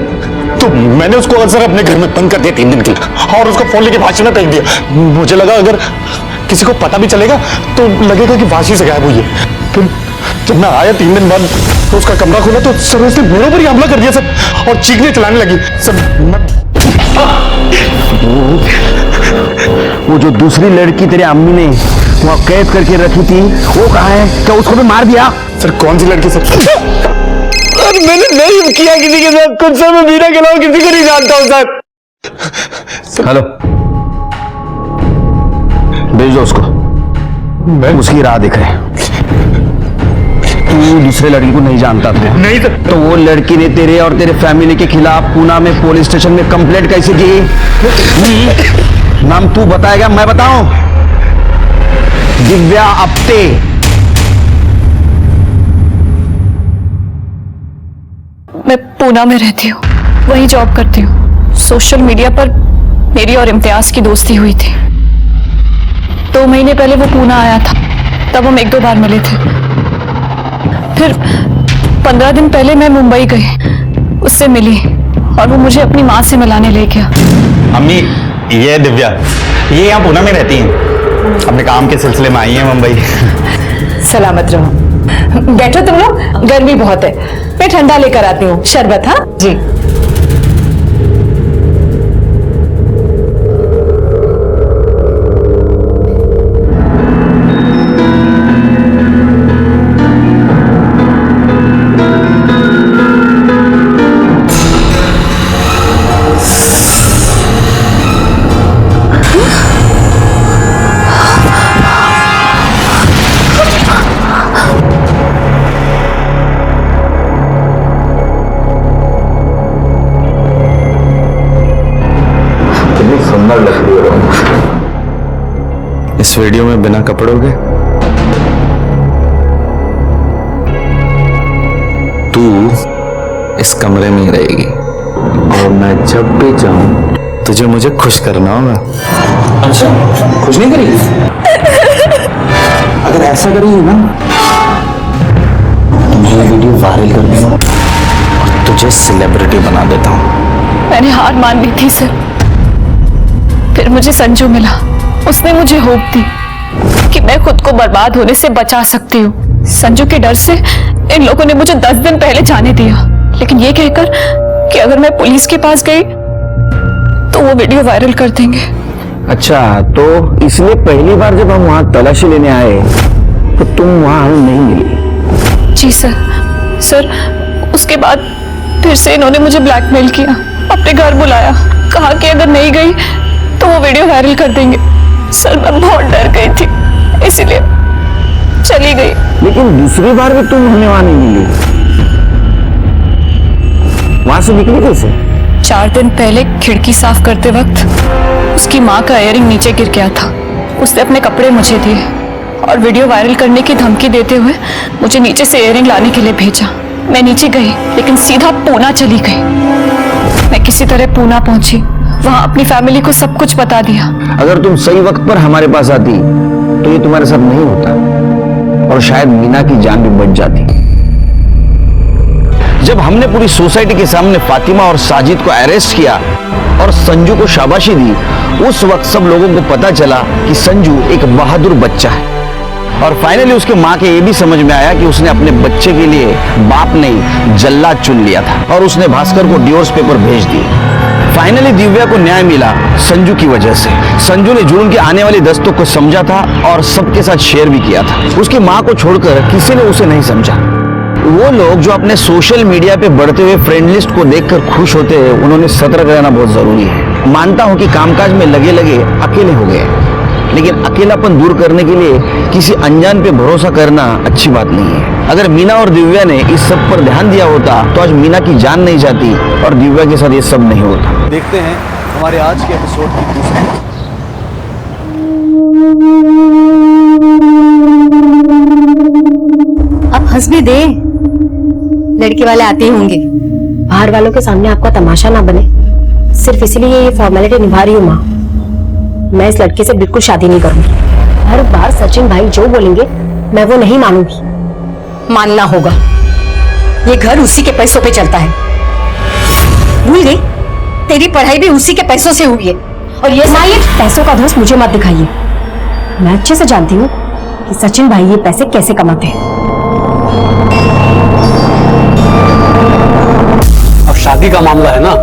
तो मैंने उसको सर अपने घर में बंद कर दिया 3 दिन के लिए, और उसका फोन लेके भाषण में फेंक दिया। मुझे लगा अगर किसी को पता भी चलेगा तो लगेगा कि वाशी से गायब हुई है। फिर जब मैं आया 3 दिन बाद तो उसका कमरा खोला तो सर उसने मेरे ऊपर ही हमला कर दिया सर, और चीखने चिल्लाने लगी सर। वो जो दूसरी लड़की तेरे अम्मी ने वहाँ कैद करके रखी थी वो कहाँ है? क्या उसको भी मार दिया? सर कौन सी लड़की सर? मैंने नहीं किया किसी के साथ कुछ सर, मैं मीना के अलावा किसी को नहीं जानता हूँ सर। हेलो, भेज दो उसको, मैं उसकी राह देख रहे। तू दूसरे लड़की को नहीं जानता था? नहीं सर। तो वो लड़की ने तेरे और तेरे फैमिली के खिलाफ पुणे में पुलिस स्टेशन में कंप्लेंट कैसे की? नाम तू बताएगा मैं बताऊं? दिव्या आप्टे। मैं पूना में रहती हूँ, वहीं जॉब करती हूँ। सोशल मीडिया पर मेरी और इम्तियाज की दोस्ती हुई थी। 2 महीने पहले वो पूना आया था, तब हम 1-2 बार मिले थे। फिर 15 दिन पहले मैं मुंबई गई, उससे मिली और वो मुझे अपनी माँ से मिलाने ले गया। अम्मी, ये है दिव्या, ये यहाँ पूना में रहती हैं, अपने काम के सिलसिले में आई हैं मुंबई। सलामत रहो। बैठो तुम लोग, गर्मी बहुत है, मैं ठंडा लेकर आती हूँ। शरबत? हाँ जी। इस वीडियो में बिना कपड़ों के तू इस कमरे में ही रहेगी और मैं जब भी जाऊं तुझे मुझे खुश करना होगा। अच्छा, खुश नहीं करेगी? अगर ऐसा करेगी ना तो मैं ये वीडियो वायरल कर दूंगा और तुझे सेलिब्रिटी बना देता हूं। मैंने हार मान ली थी सर, फिर मुझे संजू मिला। उसने मुझे होप दी कि मैं खुद को बर्बाद होने से बचा सकती हूँ। संजू के डर से इन लोगों ने मुझे 10 दिन पहले जाने दिया, लेकिन ये कहकर कि अगर मैं पुलिस के पास गई तो वो वीडियो वायरल कर देंगे। अच्छा, तो इसलिए पहली बार जब हम वहाँ तलाशी लेने आए तो तुम वहाँ हमें नहीं मिली? जी सर, उसके बाद फिर से इन्होंने मुझे ब्लैकमेल किया, अपने घर बुलाया, कहा कि अगर नहीं गई तो वो वीडियो वायरल कर देंगे। सर मैं बहुत डर गई थी, इसलिए चली गई। लेकिन दूसरी बार भी तुम हमें वहां नहीं मिली, वहां से निकली कैसे? 4 दिन पहले खिड़की साफ करते वक्त उसकी माँ का इयररिंग नीचे गिर गया था। उसने अपने कपड़े मुझे दिए और वीडियो वायरल करने की धमकी देते हुए मुझे नीचे से इयररिंग लाने के लिए भेजा। मैं नीचे गई लेकिन सीधा पूना चली गई। मैं किसी तरह पूना पहुंची, वहां अपनी फैमिली को सब कुछ बता दिया। अगर तुम सही वक्त पर हमारे पास आती तो ये तुम्हारे साथ नहीं होता और शायद मीना की जान भी बच जाती। जब हमने पूरी सोसाइटी के सामने फातिमा और साजिद को अरेस्ट किया और संजू को शाबाशी दी, उस वक्त सब लोगों को पता चला कि संजू एक बहादुर बच्चा है। और फाइनली उसके माँ के ये भी समझ में आया कि उसने अपने बच्चे के लिए बाप नहीं जल्लाद चुन लिया था और उसने भास्कर को डिवोर्स पेपर भेज दिए। फाइनली दिव्या को न्याय मिला संजू की वजह से। संजू ने जुर्म के आने वाली दस्तों को समझा था और सबके साथ शेयर भी किया था। उसकी माँ को छोड़कर किसी ने उसे नहीं समझा। वो लोग जो अपने सोशल मीडिया पे बढ़ते हुए फ्रेंड लिस्ट को देखकर खुश होते हैं, उन्होंने सतर्क रहना बहुत जरूरी है। मानता हूं कि कामकाज में लगे लगे अकेले हो गए, लेकिन अकेलापन दूर करने के लिए किसी अनजान पे भरोसा करना अच्छी बात नहीं है। अगर मीना और दिव्या ने इस सब पर ध्यान दिया होता तो आज मीना की जान नहीं जाती और दिव्या के साथ ये सब नहीं होता। देखते हैं हमारे आज के एपिसोड की दूसरी। अब हंस भी दे, लड़के वाले आते ही होंगे। बाहर वालों के सामने आपका तमाशा ना बने, सिर्फ इसलिए ये फॉर्मेलिटी निभा रही हूँ माँ। मैं इस लड़के से बिल्कुल शादी नहीं करूंगी। हर बार सचिन भाई जो बोलेंगे मैं वो नहीं मानूंगी। मानना होगा, ये घर उसी के पैसों पे चलता है। भूल गई, तेरी पढ़ाई भी उसी के पैसों से हुई है। और ये माँ, ये पैसों का दोस्त मुझे मत दिखाइए। मैं अच्छे से जानती हूँ कि सचिन भाई ये पैसे कैसे कमाते हैं। अब शादी का मामला है ना,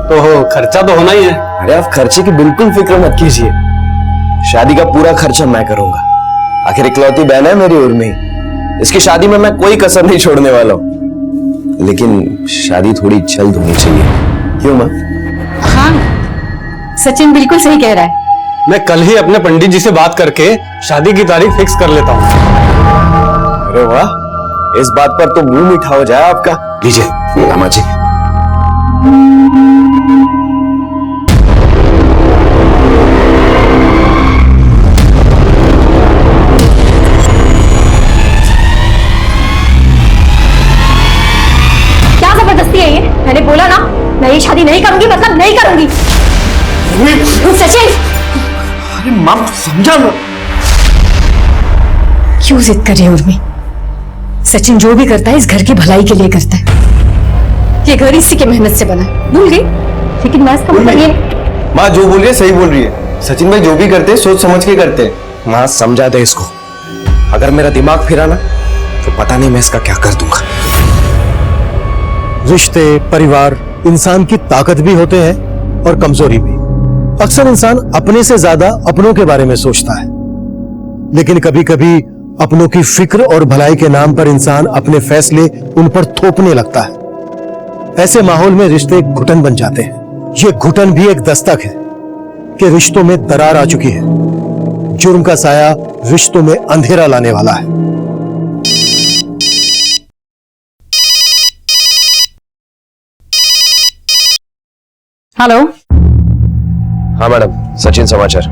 तो खर्चा तो होना ही है। अरे आप खर्चे की बिल्कुल फिक्र मत कीजिए, शादी का पूरा खर्चा मैं करूंगा। आखिर इकलौती बहन है मेरी उर्मी, इसकी शादी में मैं कोई कसर नहीं छोड़ने वाला हूँ। लेकिन शादी थोड़ी जल्द होनी चाहिए, क्यों माँ? हाँ, सचिन बिल्कुल सही कह रहा है। मैं कल ही अपने पंडित जी से बात करके शादी की तारीख फिक्स कर लेता हूँ। अरे वाह, इस बात पर तो मुंह मीठा हो जाए आपका। लीजिए मामा जी। क्या जबरदस्ती है ये? मैंने बोला ना, मैं ये शादी नहीं करूंगी, मतलब नहीं करूंगी। सचिन! अरे माँ समझा ना। क्यों जिद कर रही है उर्मी? सचिन जो भी करता है इस घर की भलाई के लिए करता है। ये घर इसी की मेहनत से बना है, भूल गई? लेकिन मैं इसका मतलब ये माँ जो बोल रही है सही बोल रही है। सचिन भाई जो भी करते हैं सोच समझ के करते हैं। माँ समझा दे इसको, अगर मेरा दिमाग फिरा ना तो पता नहीं मैं इसका क्या कर दूंगा। रिश्ते, परिवार इंसान की ताकत भी होते हैं और कमजोरी भी। अक्सर इंसान अपने से ज्यादा अपनों के बारे में सोचता है, लेकिन कभी कभी अपनों की फिक्र और भलाई के नाम पर इंसान अपने फैसले उन पर थोपने लगता है। ऐसे माहौल में रिश्ते घुटन बन जाते हैं। ये घुटन भी एक दस्तक है कि रिश्तों में दरार आ चुकी है। जुर्म का साया रिश्तों में अंधेरा लाने वाला है। हेलो। हाँ मैडम, सचिन समाचार।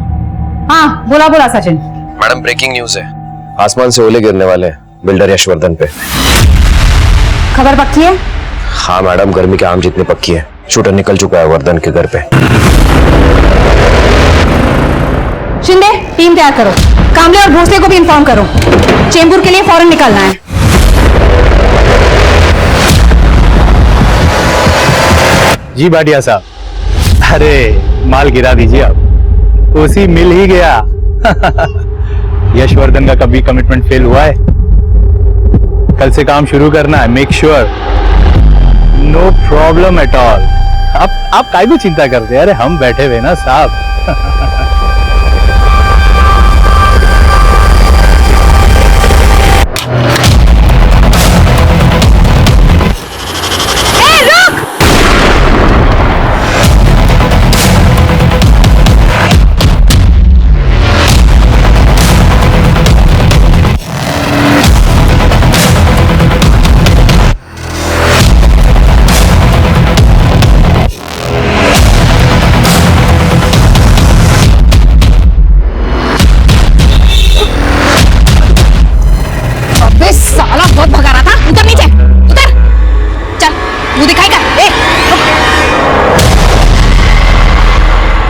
हाँ बोला बोला सचिन। मैडम ब्रेकिंग न्यूज है, आसमान से ओले गिरने वाले हैं बिल्डर यशवर्धन पे। खबर पक्की है? हाँ मैडम, गर्मी के आम जितनी पक्की है। शूटर निकल चुका है वर्धन के घर पे। शिंदे, टीम तैयार करो। कामले और भोसले को भी इन्फॉर्म करो, चेंबूर के लिए फौरन निकलना है। जी भाटिया साहब, अरे माल गिरा दीजिए आप, उसी मिल ही गया। यशवर्धन का कभी कमिटमेंट फेल हुआ है? कल से काम शुरू करना है, make sure no problem at all. आप काय भी चिंता करते हैं, अरे हम बैठे हुए ना साहब।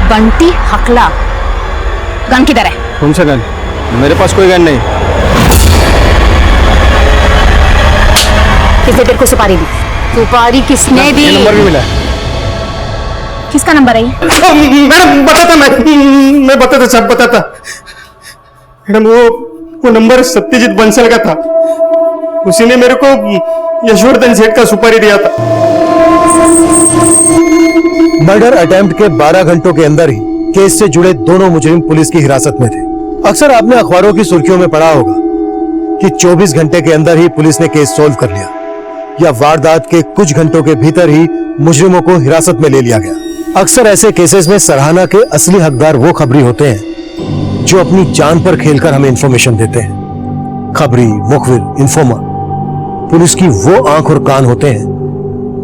बंटी हकला, गन किधर है? कौन सा गन? मेरे पास कोई गन नहीं। किसने तेरे को सुपारी दी? सुपारी किसने दी? नंबर भी मिला। किसका नंबर है? मैडम बताता, मैं बताता, सब बताता। मैडम वो नंबर सत्यजीत बंसल का था, उसी ने मेरे को यशवर्धन सेठ का सुपारी दिया था। मर्डर अटेम्प्ट के 12 घंटों के अंदर ही केस से जुड़े दोनों मुजरिम पुलिस की हिरासत में थे। अक्सर आपने अखबारों की सुर्खियों में पढ़ा होगा कि 24 घंटे के अंदर ही पुलिस ने केस सोल्व कर लिया, या वारदात के कुछ घंटों के भीतर ही मुजरिमों को हिरासत में ले लिया गया। अक्सर ऐसे केसेस में सराहना के असली हकदार वो खबरी होते हैं जो अपनी जान पर खेलकर हमें इंफॉर्मेशन देते हैं। खबरी, मुखबिर, इन्फॉर्मर पुलिस की वो आंख और कान होते हैं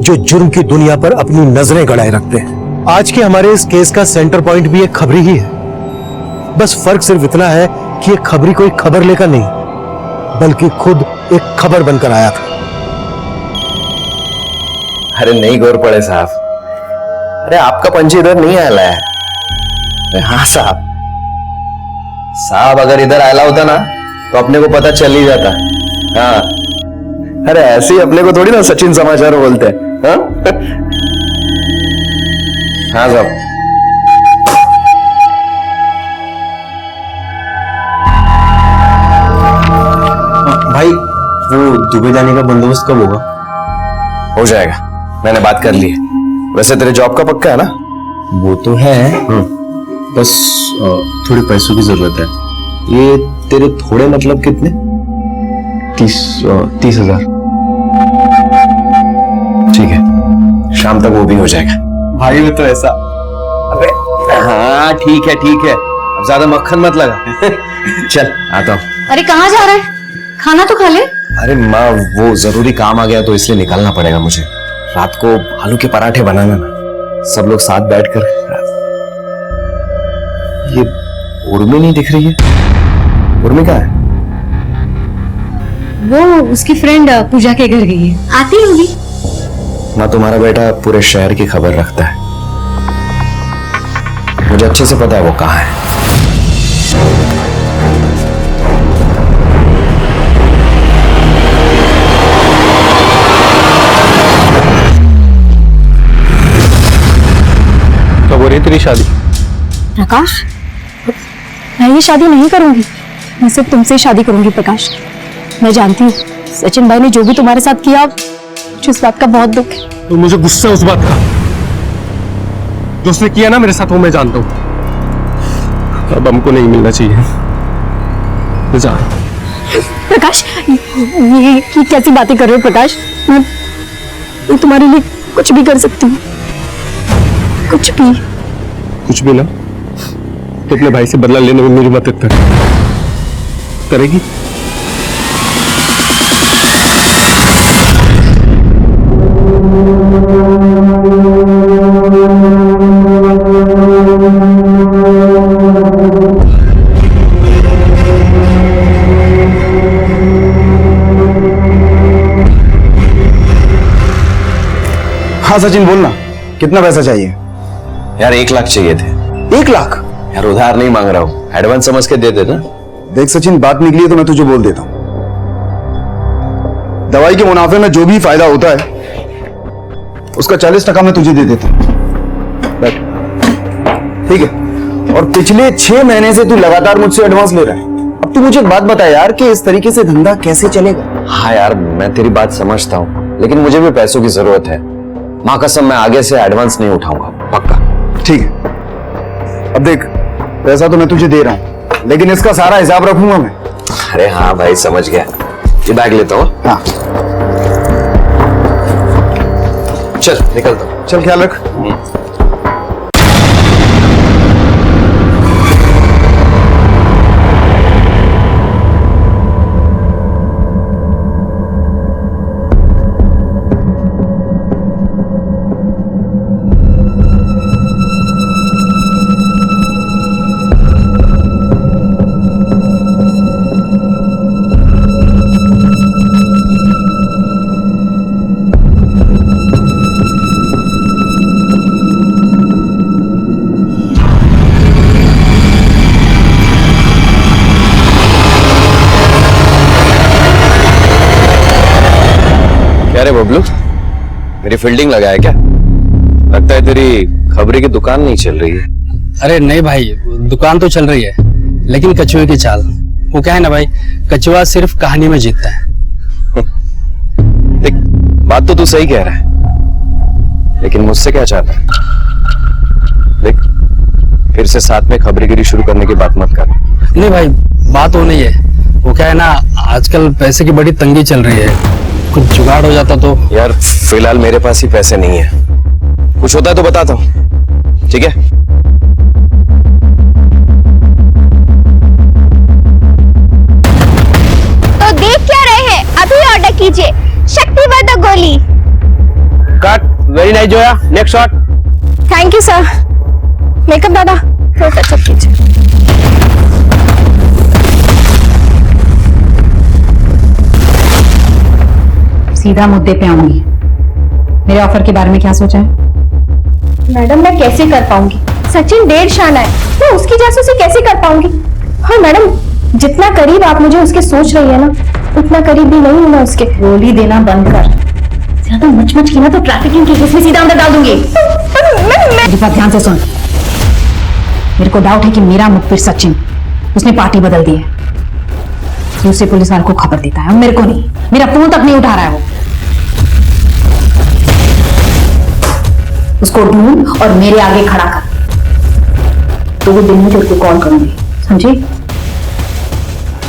जो जुर्म की दुनिया पर अपनी नजरें गड़ाए रखते हैं। आज के हमारे इस केस का सेंटर पॉइंट भी एक खबरी ही है। बस फर्क सिर्फ इतना है कि ये खबरी कोई खबर लेकर नहीं, बल्कि खुद एक खबर बनकर आया था। अरे नहीं गौर पड़े साहब, अरे आपका पंची इधर नहीं आया है। हाँ साहब, साहब अगर इधर आया होता ना तो अपने को पता चल ही जाता। हाँ, अरे ऐसे ही अपने को थोड़ी ना सचिन समाचार बोलते हैं। हाँ हाँ साहब। दुबई जाने का बंदोबस्त कब होगा? हो जाएगा, मैंने बात कर ली है। वैसे तेरे जॉब का पक्का है ना? वो तो है, बस थोड़े पैसों की जरूरत है। ये तेरे थोड़े मतलब कितने? 30,000। ठीक है, शाम तक वो भी हो जाएगा। भाई वो तो ऐसा। अबे हाँ ठीक है, अब ज्यादा मक्खन मत लगा। चल आता हूँ। अरे कहाँ जा रहा है? खाना तो खा ले। अरे माँ, वो जरूरी काम आ गया तो इसलिए निकलना पड़ेगा मुझे। रात को आलू के पराठे बनाना ना, सब लोग साथ बैठकर। ये उर्मी नहीं दिख रही है? उर्मी कहाँ है? वो उसकी फ्रेंड पूजा के घर गई है, आती होगी। माँ, तुम्हारा बेटा पूरे शहर की खबर रखता है, मुझे अच्छे से पता है वो कहाँ है। कब हो रही तेरी शादी? प्रकाश, मैं ये शादी नहीं करूंगी। मैं सिर्फ तुमसे शादी करूंगी प्रकाश। मैं जानती हूँ सचिन भाई ने जो भी तुम्हारे साथ किया, मुझे इस बात का बहुत दुख है। तो मुझे गुस्सा है उस बात का जो उसने किया ना मेरे साथ, वो मैं जानता हूं। अब हमको नहीं मिलना चाहिए। जा। प्रकाश, ये कैसी बातें कर रहे हो प्रकाश? मैं तुम्हारे लिए कुछ भी कर सकती हूँ, कुछ भी ना तो अपने भाई से बदला लेने में मेरी मदद करेगी? हाँ सचिन, बोलना, कितना पैसा चाहिए? यार 1 लाख चाहिए थे। 1 लाख? यार उधार नहीं मांग रहा हूँ, एडवांस समझ के दे देना। देख सचिन, बात निकली है तो मैं तुझे बोल देता हूँ। दवाई के मुनाफे में जो भी फायदा होता है उसका 40% मैं तुझे दे देता हूँ। ठीक है? और पिछले 6 महीने से तू लगातार मुझसे एडवांस ले रहा है। अब तू मुझे एक बात बता यार कि इस तरीके से धंधा कैसे चलेगा? हाँ यार, मैं तेरी बात समझता हूँ, लेकिन मुझे भी पैसों की जरूरत है। माँ कसम, मैं आगे से एडवांस नहीं उठाऊंगा, पक्का। ठीक है, अब देख, पैसा तो मैं तुझे दे रहा हूं, लेकिन इसका सारा हिसाब रखूंगा मैं। अरे हाँ भाई, समझ गया। ये बैग लेता हूँ। हाँ चल, निकलता हूँ। चल, ख्याल रख। अरे बबलू, मेरी फील्डिंग लगाया क्या? लगता है तेरी खबरी की दुकान नहीं चल रही है। अरे नहीं भाई, दुकान तो चल रही है, लेकिन कछुए की चाल। वो क्या है ना भाई, कछुआ सिर्फ कहानी में जीतता है। देख, बात तो तू सही कह रहा है, लेकिन मुझसे क्या चाहता है? देख, फिर से साथ में खबरीगिरी शुरू करने की बात मत कर। नहीं भाई, बात वो नहीं है। वो क्या है ना, आजकल पैसे की बड़ी तंगी चल रही है, कुछ जुगाड़ हो जाता तो। यार फिलहाल मेरे पास ही पैसे नहीं है, कुछ होता है तो बताता हूँ, ठीक है? तो देख क्या रहे हैं, अभी ऑर्डर कीजिए शक्तिवर्धक गोली। Cut, very nice Zoya, next shot. Thank you sir. Makeup दादा थोड़ा टचअप कीजिए। सीधा मुद्दे पे आऊंगी। मेरे ऑफर के बारे में क्या सोचा है? मैडम, मैं कैसे कर पाऊंगी? सचिन 1.5 शाना है, मैं उसकी जासूसी कैसे कर पाऊंगी? हाँ मैडम, जितना करीब आप मुझे उसके सोच रही है ना, उतना करीब भी नहीं हूँ मैं उसके। गोली देना बंद कर, ज्यादा मच की ना तो ट्रैफिकिंग के केस में सीधा अंदर डाल दूंगी। मेरी बात ध्यान से सुन, मेरे को डाउट है कि मेरा मुखबिर सचिन, उसने पार्टी बदल दी है। दूसरे पुलिस वाले को खबर देता है, मेरे को नहीं। मेरा फोन तक नहीं उठा रहा है वो। उसको ढूंढ और मेरे आगे खड़ा कर, तो वो दिन में तेरे को कॉल करूंगी, समझी?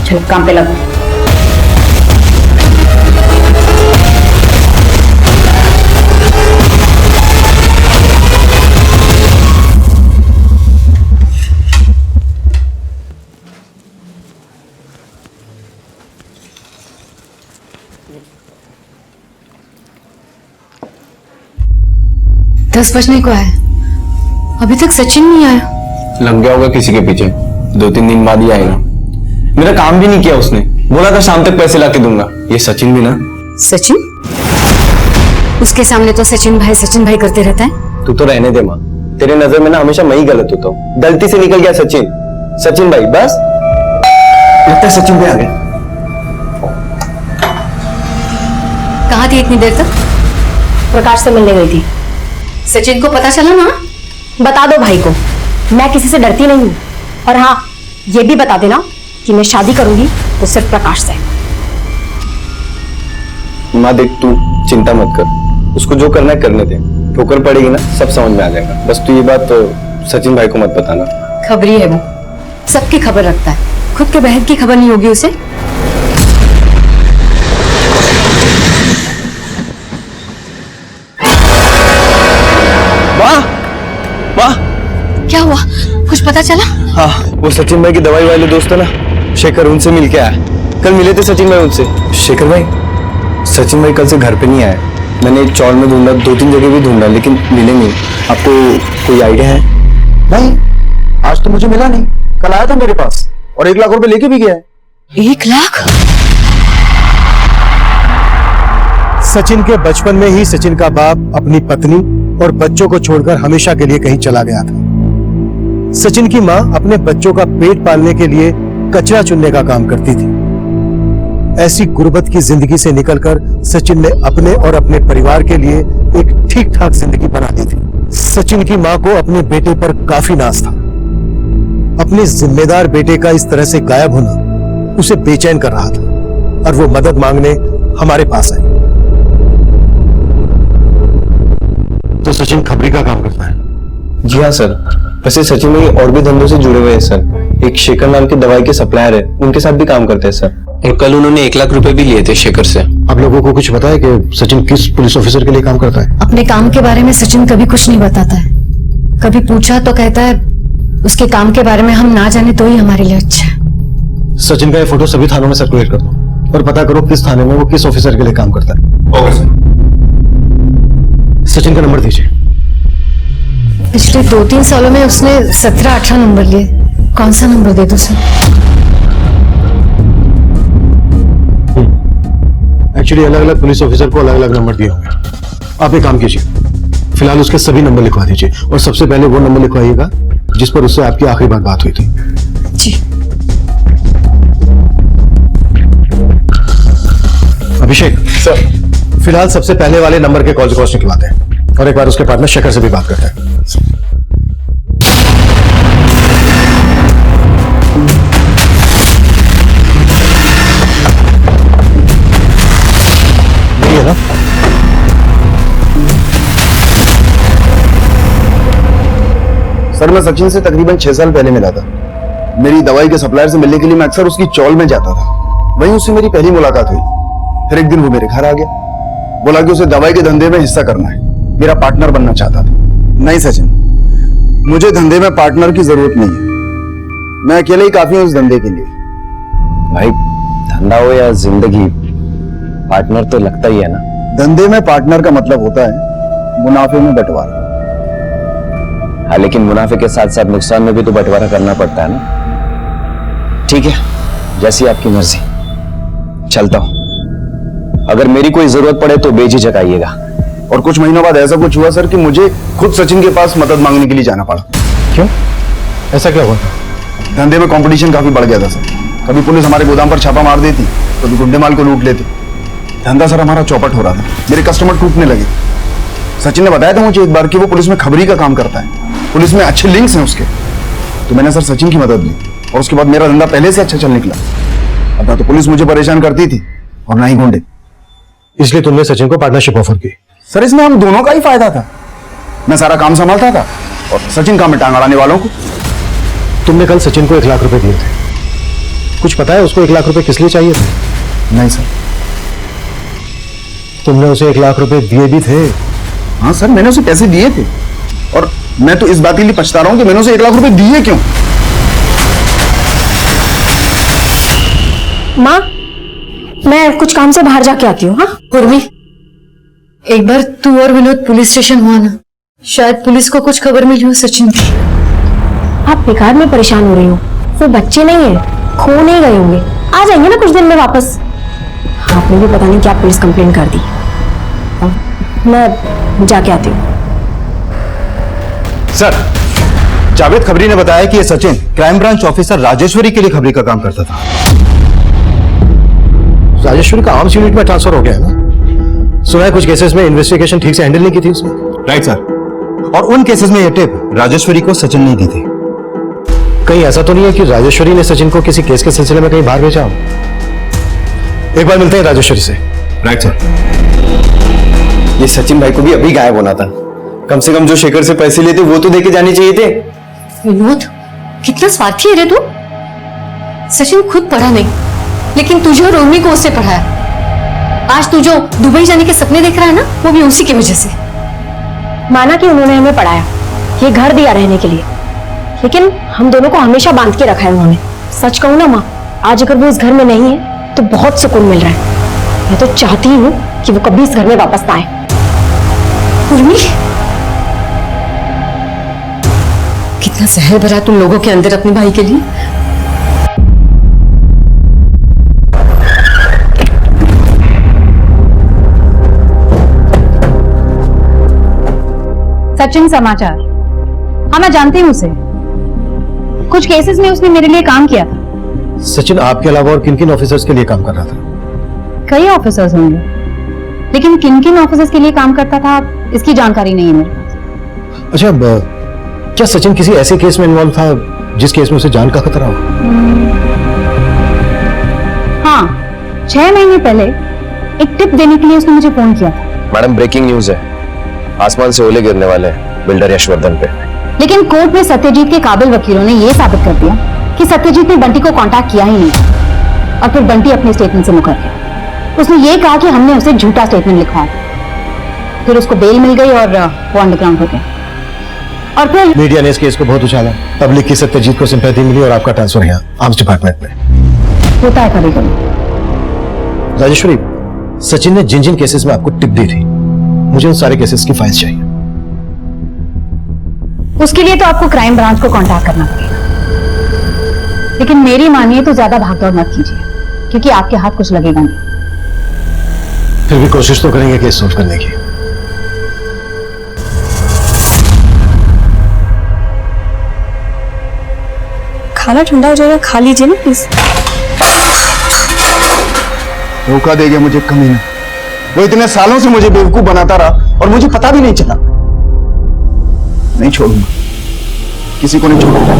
चलो काम पे लगो। दस बजने को है, अभी तक सचिन नहीं आया। लग गया होगा किसी के पीछे, 2-3 दिन बाद ही आएगा। मेरा काम भी नहीं किया उसने, बोला था शाम तक पैसे लाके दूंगा। ये सचिन भी ना। सचिन? उसके सामने तो सचिन भाई करते रहता है। तू तो रहने दे माँ, तेरे नजर में ना हमेशा मैं ही गलत होता हूँ। गलती से निकल गया सचिन भाई, बस। लगता है सचिन भाई आ गए। कहाँ थी इतनी देर तक? प्रकाश से मिलने गई थी। सचिन को पता चला ना? बता दो भाई को, मैं किसी से डरती नहीं हूँ। और हाँ, ये भी बता देना कि मैं शादी करूंगी तो सिर्फ प्रकाश से। माँ देख, तू चिंता मत कर, उसको जो करना है करने दे। ठोकर पड़ेगी ना, सब समझ में आ जाएगा। बस तू ये बात तो सचिन भाई को मत बताना। खबरी है वो, सबकी खबर रखता है, खुद के बहन की खबर नहीं होगी उसे। वाह, क्या हुआ, कुछ पता चला? हाँ, वो सचिन भाई की दवाई वाले दोस्त है ना, शेखर, उनसे मिल के आया। कल मिले थे सचिन भाई उनसे। शेखर भाई, सचिन भाई कल से घर पे नहीं आए। मैंने एक चौल में ढूंढा, 2-3 जगह भी ढूंढा, लेकिन मिले नहीं। आपको कोई आइडिया है? नहीं, आज तो मुझे मिला नहीं। कल आया था मेरे पास और 1 लाख रुपए लेके भी गया है। 1 लाख? सचिन के बचपन में ही सचिन का बाप अपनी पत्नी और बच्चों को छोड़कर हमेशा के लिए कहीं चला गया था। सचिन की मां अपने बच्चों का पेट पालने के लिए कचरा चुनने का काम करती थी। ऐसी गुर्बत की जिंदगी से निकलकर सचिन ने अपने और अपने परिवार के लिए एक ठीक ठाक जिंदगी बना दी थी। सचिन की मां को अपने बेटे पर काफी नाज था। अपने जिम्मेदार बेटे का इस तरह से गायब होना उसे बेचैन कर रहा था और वो मदद मांगने हमारे पास आई। तो सचिन खबरी का काम करता है? जी हाँ सर, वैसे सचिन भाई और भी धंधों से जुड़े हुए हैं सर। एक शेखर नाम के दवाई के सप्लायर है, उनके साथ भी काम करते हैं सर। और कल उन्होंने 1 लाख रुपए भी लिए थे शेखर से। आप लोगों को कुछ पता है कि सचिन किस पुलिस ऑफिसर के लिए काम करता है? अपने काम के बारे में सचिन कभी कुछ नहीं बताता है। कभी पूछा तो कहता है उसके काम के बारे में हम ना जाने तो ही हमारे लिए अच्छा है। सचिन का ये फोटो सभी थानों में सर्कुलेट कर दो और पता करो किस थाने में वो किस ऑफिसर के लिए काम करता है। Okay sir. सचिन का नंबर दीजिए। पिछले 2-3 सालों में उसने 17-18 नंबर लिए। कौन सा नंबर दे दो सर? एक्चुअली अलग अलग पुलिस ऑफिसर को अलग अलग नंबर दिए होंगे। आप एक काम कीजिए, फिलहाल उसके सभी नंबर लिखवा दीजिए और सबसे पहले वो नंबर लिखवाइएगा जिस पर उससे आपकी आखिरी बार बात हुई थी। जी। अभिषेक सर, फिलहाल सबसे पहले वाले नंबर के कॉल रिकॉर्ड्स निकलवाते हैं और एक बार उसके पार्टनर शेखर से भी बात करते हैं। यही है ना? सर, मैं सचिन से तकरीबन 6 साल पहले मिला था। मेरी दवाई के सप्लायर से मिलने के लिए मैं अक्सर उसकी चौल में जाता था। वहीं उससे मेरी पहली मुलाकात हुई। फिर एक दिन वो मेरे घर आ गया, बोला कि उसे दवाई के धंधे में हिस्सा करना है, मेरा पार्टनर बनना चाहता था। नहीं सचिन, मुझे धंधे में पार्टनर की जरूरत नहीं है, मैं अकेले ही काफी हूं इस धंधे के लिए। भाई, धंधा हो या जिंदगी, पार्टनर तो लगता ही है ना। धंधे में पार्टनर का मतलब होता है मुनाफे में बंटवारा। हाँ, लेकिन मुनाफे के साथ साथ नुकसान में भी तो बंटवारा करना पड़ता है ना। ठीक है, जैसी आपकी मर्जी, चलता हूं। अगर मेरी कोई जरूरत पड़े तो बेझिझक आइएगा। और कुछ महीनों बाद ऐसा कुछ हुआ सर कि मुझे खुद सचिन के पास मदद मांगने के लिए जाना पड़ा। क्यों? ऐसा क्या हुआ? धंधे में कंपटीशन काफी बढ़ गया था सर। कभी पुलिस हमारे गोदाम पर छापा मार देती, कभी गुंडे माल को लूट लेते। धंधा सर हमारा चौपट हो रहा था, मेरे कस्टमर टूटने लगे। सचिन ने बताया था मुझे एक बार कि वो पुलिस में खबरी का काम करता है, पुलिस में अच्छे लिंक्स हैं उसके। तो मैंने सर सचिन की मदद ली और उसके बाद मेरा धंधा पहले से अच्छा चल निकला। अब तो पुलिस मुझे परेशान करती थी और ना ही गुंडे। इसलिए तुमने सचिन को पार्टनरशिप ऑफर की। सर इसमें हम दोनों का ही फायदा था। मैं सारा काम संभालता था और सचिन काम में टांग अड़ाने वालों को। तुमने कल सचिन को 1 लाख रुपए दिए थे, कुछ पता है उसको 1 लाख रुपए किस लिए चाहिए थे? नहीं सर। तुमने उसे 1 लाख रुपए दिए भी थे। हाँ सर, मैंने उसे पैसे दिए थे और मैं तो इस बात के लिए पछता रहा हूं कि मैंने उसे 1 लाख रुपए दिए क्यों। माँ, मैं कुछ काम से बाहर जाके आती हूँ। हाँ उर्मी, एक बार तू और विनोद पुलिस स्टेशन हुआ ना, शायद पुलिस को कुछ खबर मिली हो सचिन की। आप बेकार में परेशान हो रही हो, वो बच्चे नहीं है, खो नहीं गए होंगे, आ जाएंगे ना कुछ दिन में वापस। आपने भी पता नहीं क्या पुलिस कंप्लेन कर दी। मैं जाके आती हूँ। सर, जावेद खबरी ने बताया कि ये Sachin crime branch officer Rajeshwari के लिए खबरी का काम करता था। राजेश्वरी का आर्म्स यूनिट में ट्रांसफर हो गया है ना? सुना है कुछ केसेस में इन्वेस्टिगेशन ठीक से हैंडल नहीं की थी उसने। राइट सर, और उन केसेस में ये टिप राजेश्वरी को सचिन ने दी थी। कहीं ऐसा तो नहीं है कि राजेश्वरी ने सचिन को किसी केस के सिलसिले में कहीं बाहर भेजा हो? एक बार मिलते हैं राजेश्वरी से। Right sir. ये सचिन भाई को भी अभी गायब होना था, कम से कम जो शेखर से पैसे लिए थे वो तो देके जाने चाहिए थे। विनोद, कितना स्वार्थी है रे तू। सचिन खुद पढ़ा नहीं, लेकिन तुझे और उर्मी को उससे पढ़ाया। आज तू जो दुबई जाने के सपने देख रहा है ना, वो भी उसी की वजह से। माना कि उन्होंने हमें पढ़ाया, ये घर दिया रहने के लिए, लेकिन हम दोनों को हमेशा बांध के रखा है उन्होंने। सच कहूं ना माँ, आज अगर वो इस घर में नहीं है तो बहुत सुकून मिल रहा है। मैं तो चाहती हूँ कि वो कभी इस घर में वापस ना आए। उर्मी, कितना जहर भरा तुम लोगों के अंदर अपने भाई के लिए। सचिन समाचार। हाँ, मैं जानती हूँ उसे, कुछ केसेस में उसने मेरे लिए काम किया था। सचिन आपके अलावा और किन किन ऑफिसर्स के लिए काम कर रहा था? कई ऑफिसर्स होंगे, लेकिन किन किन ऑफिसर्स के लिए काम करता था इसकी जानकारी नहीं है मेरे पास। अच्छा, क्या सचिन किसी ऐसे केस में इन्वॉल्व था जिस केस में उसे जान का खतरा हो? हाँ, 6 महीने पहले एक टिप देने के लिए उसने मुझे फोन किया था। मैडम, ब्रेकिंग न्यूज है, आसमान से ओले गिरने वाले हैं बिल्डर यशवर्धन पे। लेकिन कोर्ट में सत्यजीत के काबिल वकीलों ने यह साबित कर दिया कि सत्यजीत ने बंटी को कांटेक्ट किया ही नहीं, और फिर बंटी अपने स्टेटमेंट से मुकर गया। उसने ये कहा कि हमने उसे झूठा स्टेटमेंट लिखवाया। फिर उसको बेल मिल गई और वो अंडरग्राउंड हो गया। और फिर मीडिया ने इस केस को बहुत उछाला, पब्लिक की सत्यजीत को सिंपैथी मिली और आपका ट्रांसफर यहाँ आर्म्स डिपार्टमेंट में होता है कभी कभी। राजेश्वरी, सचिन ने जिन जिन केसेस में आपको टिप दी थी, मुझे उन सारे केसेस की फाइल्स चाहिए। उसके लिए तो आपको क्राइम ब्रांच को कांटेक्ट करना पड़ेगा, लेकिन मेरी मानिए तो ज्यादा भागदौड़ मत कीजिए, क्योंकि आपके हाथ कुछ लगेगा नहीं। फिर भी कोशिश तो करेंगे केस सोल्व करने की। खाना ठंडा हो जाएगा, खा लीजिए ना प्लीज। धोखा दे गया मुझे कमीना। वो इतने सालों से मुझे बेवकूफ बनाता रहा और मुझे पता भी नहीं चला। नहीं छोड़ूंगा, किसी को नहीं छोड़ूंगा।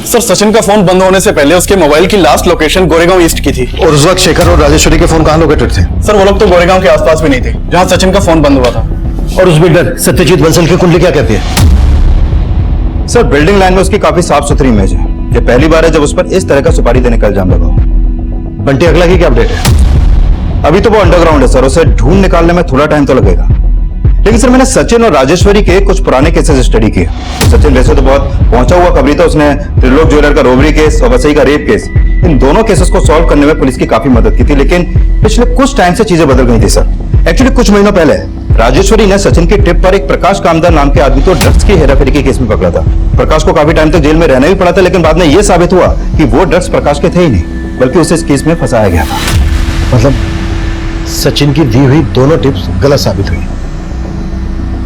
सर, सचिन का फोन बंद होने से पहले उसके मोबाइल की लास्ट लोकेशन गोरेगांव ईस्ट की थी। और उस वक्त शेखर और राजेश्वरी के फोन कहां लोकेटेड थे? सर, वो लोग तो गोरेगांव के आसपास भी नहीं थे जहां सचिन का फोन बंद हुआ था। और उस बिल्डर सत्यजीत बंसल की कुंडली क्या कहती है? सर, बिल्डिंग लाइन में उसकी काफी साफ सुथरी इमेज है। ये पहली बार है जब उस पर इस तरह का सुपारी देने का इल्जाम लगा हो। बंटी अगला की क्या अपडेट है? अभी तो वो अंडरग्राउंड है सर, उसे ढूंढ निकालने में थोड़ा टाइम तो लगेगा। लेकिन सर, मैंने सचिन और राजेश्वरी के कुछ पुराने केसेस स्टडी किए। सचिन वैसे तो बहुत पहुंचा हुआ खबरी था, उसने त्रिलोक ज्वेलर का रोबरी केस और वसई का रेप केस, इन दोनों केसेस को सॉल्व करने में पुलिस की काफी मदद की थी। लेकिन पिछले कुछ टाइम से चीजें बदल गई थी सर। एक्चुअली कुछ महीनों पहले राजेश्वरी ने सचिन की टिप पर एक प्रकाश कामदार नाम के आदमी को ड्रग्स की हेराफेरी के केस में पकड़ा था। प्रकाश को काफी टाइम तक जेल में रहना भी पड़ा था, लेकिन बाद में यह साबित हुआ कि वो ड्रग्स प्रकाश के थे ही नहीं, बल्कि उसे इस केस में फंसाया गया था। मतलब सचिन की दी हुई दोनों टिप्स गलत साबित हुई।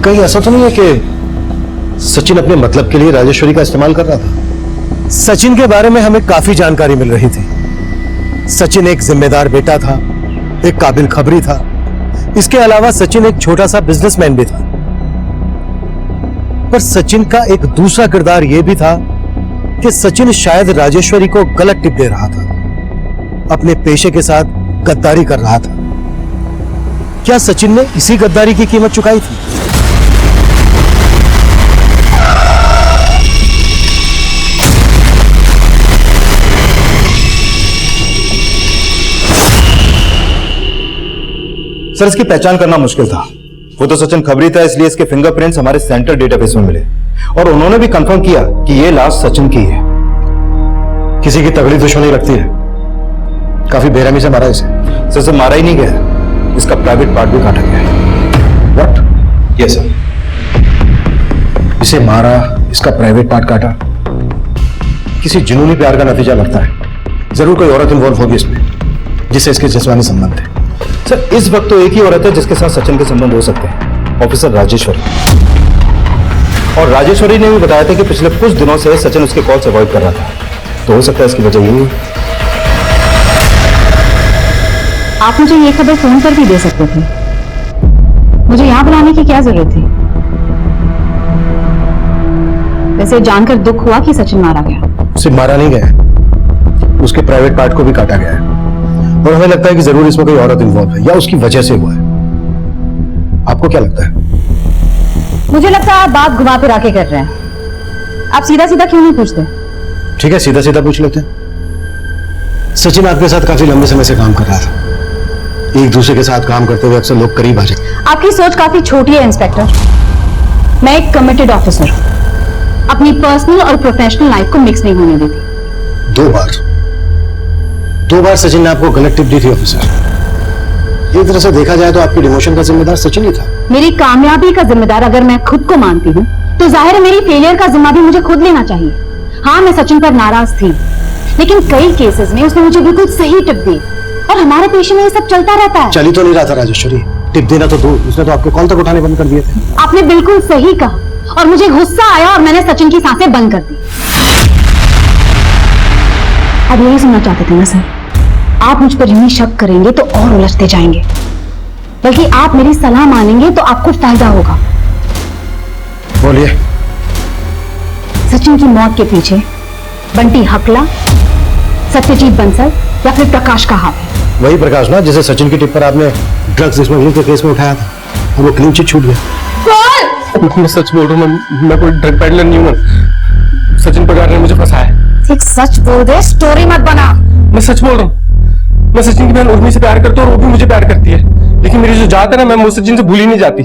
कहीं ऐसा तो नहीं है कि सचिन अपने मतलब के लिए राजेश्वरी का इस्तेमाल कर रहा था? सचिन के बारे में हमें काफी जानकारी मिल रही थी। सचिन एक जिम्मेदार बेटा था, एक काबिल खबरी था। इसके अलावा सचिन एक छोटा सा बिजनेसमैन भी था। पर सचिन का एक दूसरा किरदार यह भी था कि सचिन शायद राजेश्वरी को गलत टिप दे रहा था। अपने पेशे के साथ गद्दारी कर रहा था। क्या सचिन ने इसी गद्दारी की कीमत चुकाई थी? सर, इसकी पहचान करना मुश्किल था। वो तो सचिन खबरी था, इसलिए इसके फिंगरप्रिंट्स हमारे सेंटर डेटाबेस में मिले और उन्होंने भी कंफर्म किया कि ये लाश सचिन की है। किसी की तगड़ी दुश्मनी लगती है। काफी बेरहमी से मारा इसे। सर, से मारा ही नहीं गया, इसका प्राइवेट पार्ट भी काटा गया है। व्हाट? Yes sir. इसे मारा, इसका प्राइवेट पार्ट काटा। किसी जुनूनी प्यार का नतीजा लगता है। जरूर कोई औरत इन्वॉल्व होगी इसमें, जिससे इसके जिस्मानी संबंध थे। सर, इस वक्त तो एक ही औरत है जिसके साथ सचिन के संबंध हो सकते हैं, ऑफिसर राजेश्वरी। और राजेश्वरी ने भी बताया था कि पिछले कुछ दिनों से सचिन उसके कॉल से अवॉइड कर रहा था, तो हो सकता है इसकी वजह यही। आप मुझे ये खबर फोन पर भी दे सकते थे। मुझे यहाँ बुलाने की क्या जरूरत थी? वैसे जानकर दुख हुआ कि सचिन मारा गया। सिर्फ मारा नहीं गया, उसके प्राइवेट पार्ट को भी काटा गया है और हमें लगता है कि जरूर इसमें कोई औरत इन्वॉल्व है या उसकी वजह से हुआ है। आपको क्या लगता है? मुझे लगता है आप बात घुमा फिरा के कर रहे हैं। आप सीधा सीधा क्यों नहीं पूछते? ठीक है, सीधा सीधा पूछ लेते हैं। सचिन आपके साथ काफी लंबे समय से काम कर रहा था। एक दूसरे के साथ काम करते हुए अक्सर लोग करीब आ जाते। आपकी सोच काफी छोटी है इंस्पेक्टर। मैं एक कमिटेड ऑफिसर हूं। अपनी पर्सनल और प्रोफेशनल लाइफ को मिक्स नहीं होने देती। दो बार सचिन ने आपको गलत टिप दी थी ऑफिसर। एक तरह से देखा जाए तो आपकी डिमोशन का जिम्मेदार सचिन ही था। मेरी कामयाबी का जिम्मेदार अगर मैं खुद को मानती हूँ तो जाहिर है मेरी फेलियर का जिम्मा भी मुझे खुद लेना चाहिए। हाँ, मैं सचिन पर नाराज थी, लेकिन कई केसेस में उसने मुझे बिल्कुल सही टिप दी और हमारे पेशे में ये सब चलता रहता है। चली तो नहीं रहा था राजेश्वरी, टिप देना तो दूर, उसने तो आपके कॉल तक उठाने बंद कर दिए थे। आपने बिल्कुल सही कहा और मुझे गुस्सा आया और मैंने सचिन की सांसें बंद कर दी। अब यही सुनना चाहते थे ना सर? आप मुझ पर यूं ही शक करेंगे तो और उलझते जाएंगे, बल्कि आप मेरी सलाह मानेंगे तो आपको फायदा होगा। बोलिए। सचिन की मौत के पीछे बंटी हकला, सत्यजीत बंसल या फिर प्रकाश का हाथ है। वही प्रकाश ना जिसे सचिन की टिप पर आपने ड्रग्स स्मगलिंग के केस में उठाया था और वो क्लीन चिट छूट गया। मैं सच बोल रहा हूँ, मैं कोई ड्रग पैडलर नहीं हूँ। सचिन पगार ने मुझे फंसाया है। एक सच बोल दे, स्टोरी मत बना। मैं सच बोल रहा हूँ। मैं सचिन की बहन उर्मी से प्यार करता हूँ और वो भी मुझे प्यार करती है, लेकिन मेरी जो जात है ना, मैं सचिन से भूल ही नहीं जाती।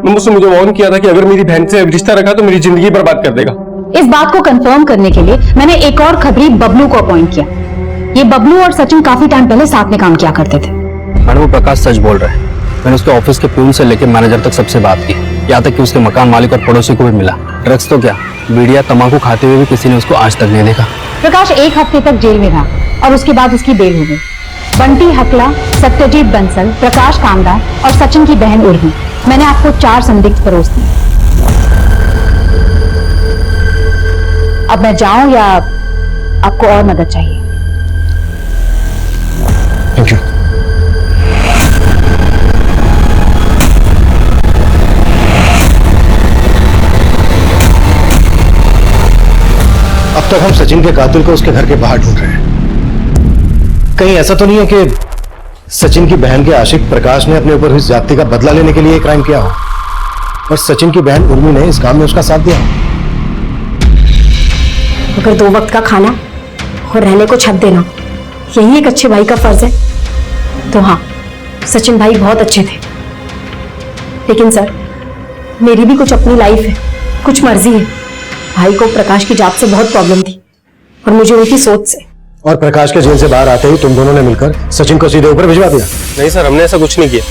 मुझसे मुझे वार्न किया था कि अगर मेरी बहन से रिश्ता रखा तो मेरी जिंदगी बर्बाद कर देगा। इस बात को कंफर्म करने के लिए मैंने एक और खबरी बबलू को अपॉइंट किया। ये बबलू और सचिन काफी टाइम पहले साथ में काम किया करते थे। मैडम, वो प्रकाश सच बोल रहा है। मैंने उसके ऑफिस के प्यून से लेकर मैनेजर तक सबसे बात की, यहाँ तक कि उसके मकान मालिक और पड़ोसी को भी मिला। ड्रग्स तो क्या, बीड़िया तंबाकू खाते हुए भी किसी ने उसको आज तक नहीं देखा। प्रकाश 1 हफ्ते तक जेल में रहा और उसके बाद उसकी बेल हो गई। बंटी हकला, सत्यजीत बंसल, प्रकाश कामदार और सचिन की बहन उर्मी, मैंने आपको 4 संदिग्ध परोस दिए। अब मैं जाऊं या आपको और मदद चाहिए? Thank you. अब तक हम सचिन के कातिल को उसके घर के बाहर ढूंढ रहे हैं। कहीं ऐसा तो नहीं है कि सचिन की बहन के आशिक प्रकाश ने अपने ऊपर हुई ज्यादती का बदला लेने के लिए क्राइम किया हो और सचिन की बहन उर्मी ने इस काम में उसका साथ दिया हो? अगर 2 वक्त का खाना और रहने को छत देना यही एक अच्छे भाई का फर्ज है तो हाँ, सचिन भाई बहुत अच्छे थे। लेकिन सर, मेरी भी कुछ अपनी लाइफ है, कुछ मर्जी है। भाई को प्रकाश की जात से बहुत प्रॉब्लम थी और मुझे उनकी सोच से। और प्रकाश के जेल से बाहर आते ही तुम दोनों ने मिलकर सचिन को सीधे ऊपर भिजवा दिया? नहीं सर, हमने ऐसा कुछ नहीं किया।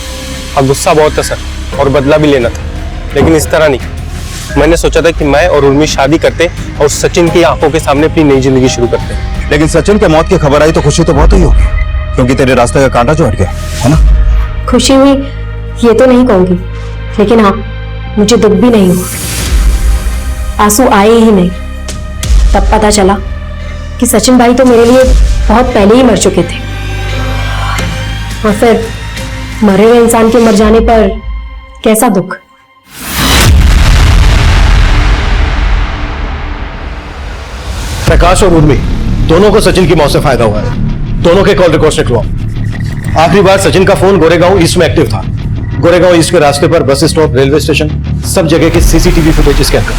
अब गुस्सा बहुत था सर और बदला भी लेना था, लेकिन इस तरह नहीं। मैंने सोचा था कि मैं और उर्मी शादी करते और सचिन की आंखों के सामने अपनी नई जिंदगी शुरू करते। लेकिन सचिन के मौत की खबर आई तो खुशी तो बहुत हुई होगी, क्योंकि तेरे रास्ते का कांटा जो हट गया है ना। खुशी हुई ये तो नहीं कहूंगी, लेकिन हाँ, मुझे दुख भी नहीं हुआ। आंसू आए ही नहीं। तब पता चला कि सचिन भाई तो मेरे लिए बहुत पहले ही मर चुके थे और फिर मरे हुए इंसान के मर जाने पर कैसा दुख। प्रकाश और उर्मी दोनों को सचिन की मौत से फायदा हुआ है। दोनों के कॉल रिकॉर्ड्स निकलवाओ। आखिरी बार सचिन का फोन गोरेगांव ईस्ट में एक्टिव था। गोरेगांव ईस्ट के रास्ते पर बस स्टॉप, रेलवे स्टेशन, सब जगह की सीसीटीवी फुटेज स्कैन कर।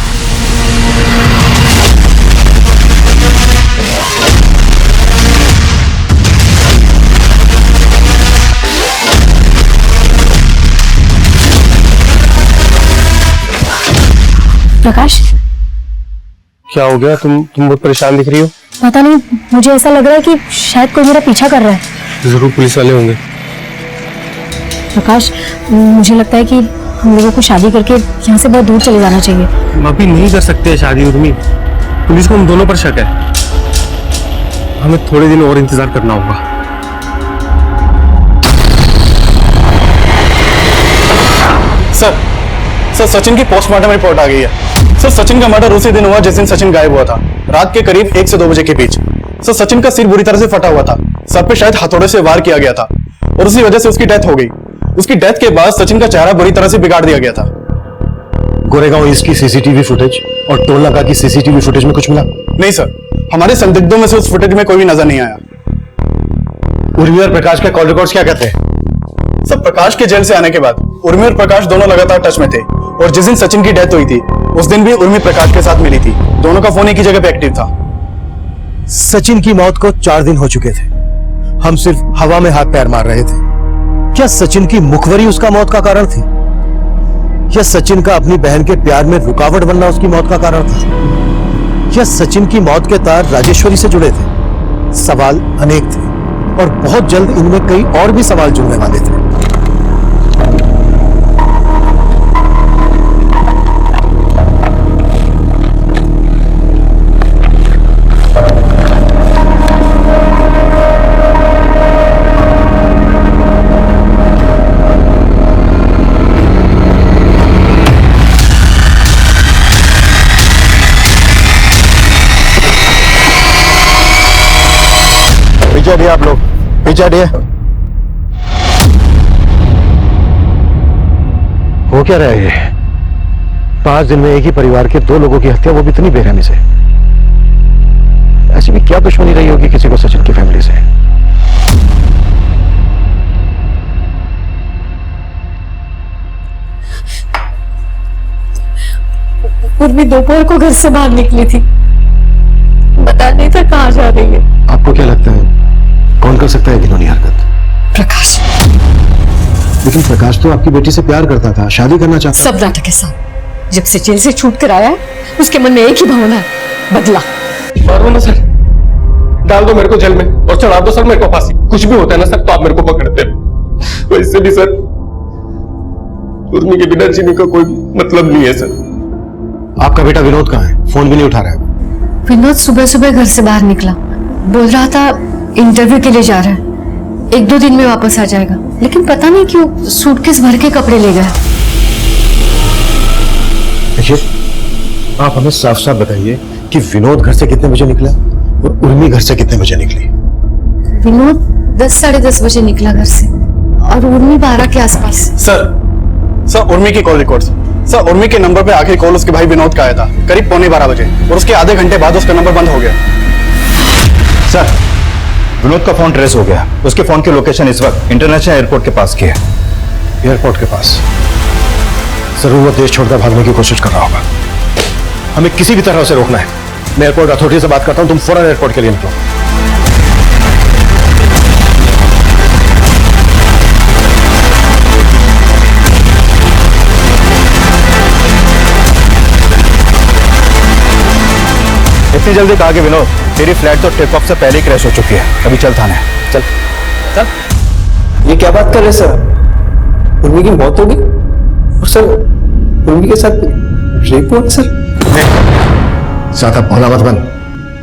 प्रकाश, क्या हो गया? तुम बहुत परेशान दिख रही हो। पता नहीं, मुझे ऐसा लग रहा है कि शायद कोई मेरा पीछा कर रहा है। जरूर पुलिस वाले होंगे। प्रकाश, मुझे लगता है कि हम लोगों को शादी करके यहाँ से बहुत दूर चले जाना चाहिए। हम अभी नहीं कर सकते शादी उर्मी। पुलिस को हम दोनों पर शक है। हमें थोड़े दिन और इंतजार करना होगा। सर सचिन की पोस्टमार्टम रिपोर्ट आ गई है। सर सचिन का मर्डर उसी दिन हुआ जिस दिन सचिन गायब हुआ था, रात के करीब 1 से 2 बजे के बीच। सर सचिन का सिर बुरी तरह से फटा हुआ था, सर पे शायद हथौड़े से वार किया गया था और उसी वजह से उसकी डेथ हो गई। उसकी डेथ के बाद सचिन का चेहरा बुरी तरह से बिगाड़ दिया गया था। गोरेगांव ईस्ट की सीसीटीवी फुटेज और टोल नाका की सीसीटीवी फुटेज में कुछ मिला? नहीं सर, हमारे संदिग्धों में से उस फुटेज में कोई भी नजर नहीं आया। उर्मी और प्रकाश के कॉल रिकॉर्ड्स क्या कहते हैं? सर प्रकाश के जेल से आने के बाद उर्मी और प्रकाश दोनों लगातार टच में थे और जिस दिन सचिन की डेथ हुई थी उस दिन भी उर्मी प्रकाश के साथ मिली थी। दोनों का फोन एक ही जगह पे एक्टिव था। सचिन की मौत को 4 दिन हो चुके थे। हम सिर्फ हवा में हाथ पैर मार रहे थे। क्या सचिन की मुखबरी उसका मौत का कारण थी? या सचिन का अपनी बहन के प्यार में रुकावट बनना उसकी मौत का कारण था? या सचिन की मौत के तार राजेश्वरी से जुड़े थे? सवाल अनेक थे और बहुत जल्द इनमें कई और भी सवाल जुड़ने वाले थे। पीछे हटिए आप लोग, पीछे हटिए। हो क्या रहा है ये? 5 दिन में एक ही परिवार के 2 लोगों की हत्या, वो भी इतनी बेरहमी से। ऐसी भी क्या दुश्मनी रही होगी किसी को सचिन की फैमिली से? उर्मी दोपहर को घर से बाहर निकली थी, पता नहीं था कहाँ जा रही है। आपको क्या लगता है कौन कर सकता है घिनौनी हरकत? प्रकाश। लेकिन प्रकाश तो आपकी बेटी से प्यार करता था, शादी करना चाहता। सब नाटक है साहब। जब से जेल से छूट कर आया है उसके मन में एक ही भावना है, बदला। मारो ना सर, डाल दो मेरे को जेल में और चढ़ा दो सर मेरे को फांसी। कुछ भी होता है ना सर तो आप मेरे को पकड़ते हो। वैसे भी सर उर्मी के बिना जीने का कोई मतलब नहीं है सर। आपका बेटा विनोद कहाँ है? फोन भी नहीं उठा रहा है। विनोद सुबह सुबह घर से बाहर निकला, बोल रहा था इंटरव्यू के लिए जा रहा है, 1-2 दिन में वापस आ जाएगा। लेकिन पता नहीं क्यों सूटकेस भर के कपड़े ले गया। देखिए, आप हमें साफ साफ बताइए कि विनोद घर से कितने बजे निकला और उर्मी घर से कितने बजे निकली? विनोद 10-10:30 बजे निकला घर से और उर्मी 12 के आसपास। सर उर्मी की कॉल रिकॉर्ड्स। सर उर्मी के नंबर पे आखिरी कॉल उसके भाई विनोद का आया था करीब 11:15 बजे और उसके आधे घंटे बाद उसका नंबर बंद हो गया। सर विनोद का फोन ट्रेस हो गया। उसके फोन की लोकेशन इस वक्त इंटरनेशनल एयरपोर्ट के पास की है। एयरपोर्ट के पास? जरूर वो देश छोड़कर भागने की कोशिश कर रहा होगा। हमें किसी भी तरह उसे रोकना है। मैं एयरपोर्ट अथॉरिटी से बात करता हूं, तुम फौरन एयरपोर्ट के लिए निकलो। इतनी जल्दी कहा कि विनोद, तेरी फ्लाइट तो टेक ऑफ से पहले ही क्रैश हो चुकी है। अभी चल थाने, चल सर ये क्या बात कर रहे सर? उर्मी की मौत होगी और सर उर्मी के साथ रेप हुआ सर? ज्यादा भोला मत बन।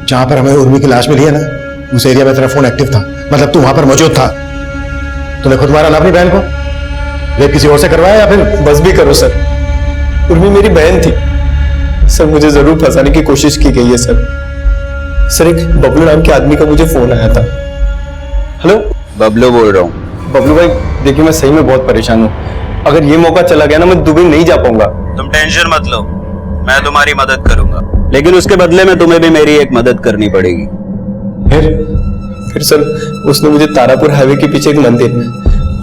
जहां पर हमें उर्मी की लाश मिली है ना, उस एरिया में तेरा फोन एक्टिव था, मतलब तू वहां पर मौजूद था। तूने खुद मारा ना अपनी बहन को? रेप किसी और से करवाया या फिर? बस भी करो सर, उर्मी मेरी बहन थी सर। मुझे जरूर फंसाने की कोशिश की गई है सर। एक बबलू नाम के आदमी का मुझे फोन आया था। हेलो, बबलू बोल रहा हूँ। बबलू भाई देखिए, मैं सही में बहुत परेशान हूँ। अगर ये मौका चला गया ना, मैं दुबई नहीं जा पाऊंगा। तुम टेंशन मत लो, मैं तुम्हारी मदद करूंगा, लेकिन उसके बदले में तुम्हें भी मेरी एक मदद करनी पड़ेगी। फिर फिर सर उसने मुझे तारापुर हाईवे के पीछे एक मंदिर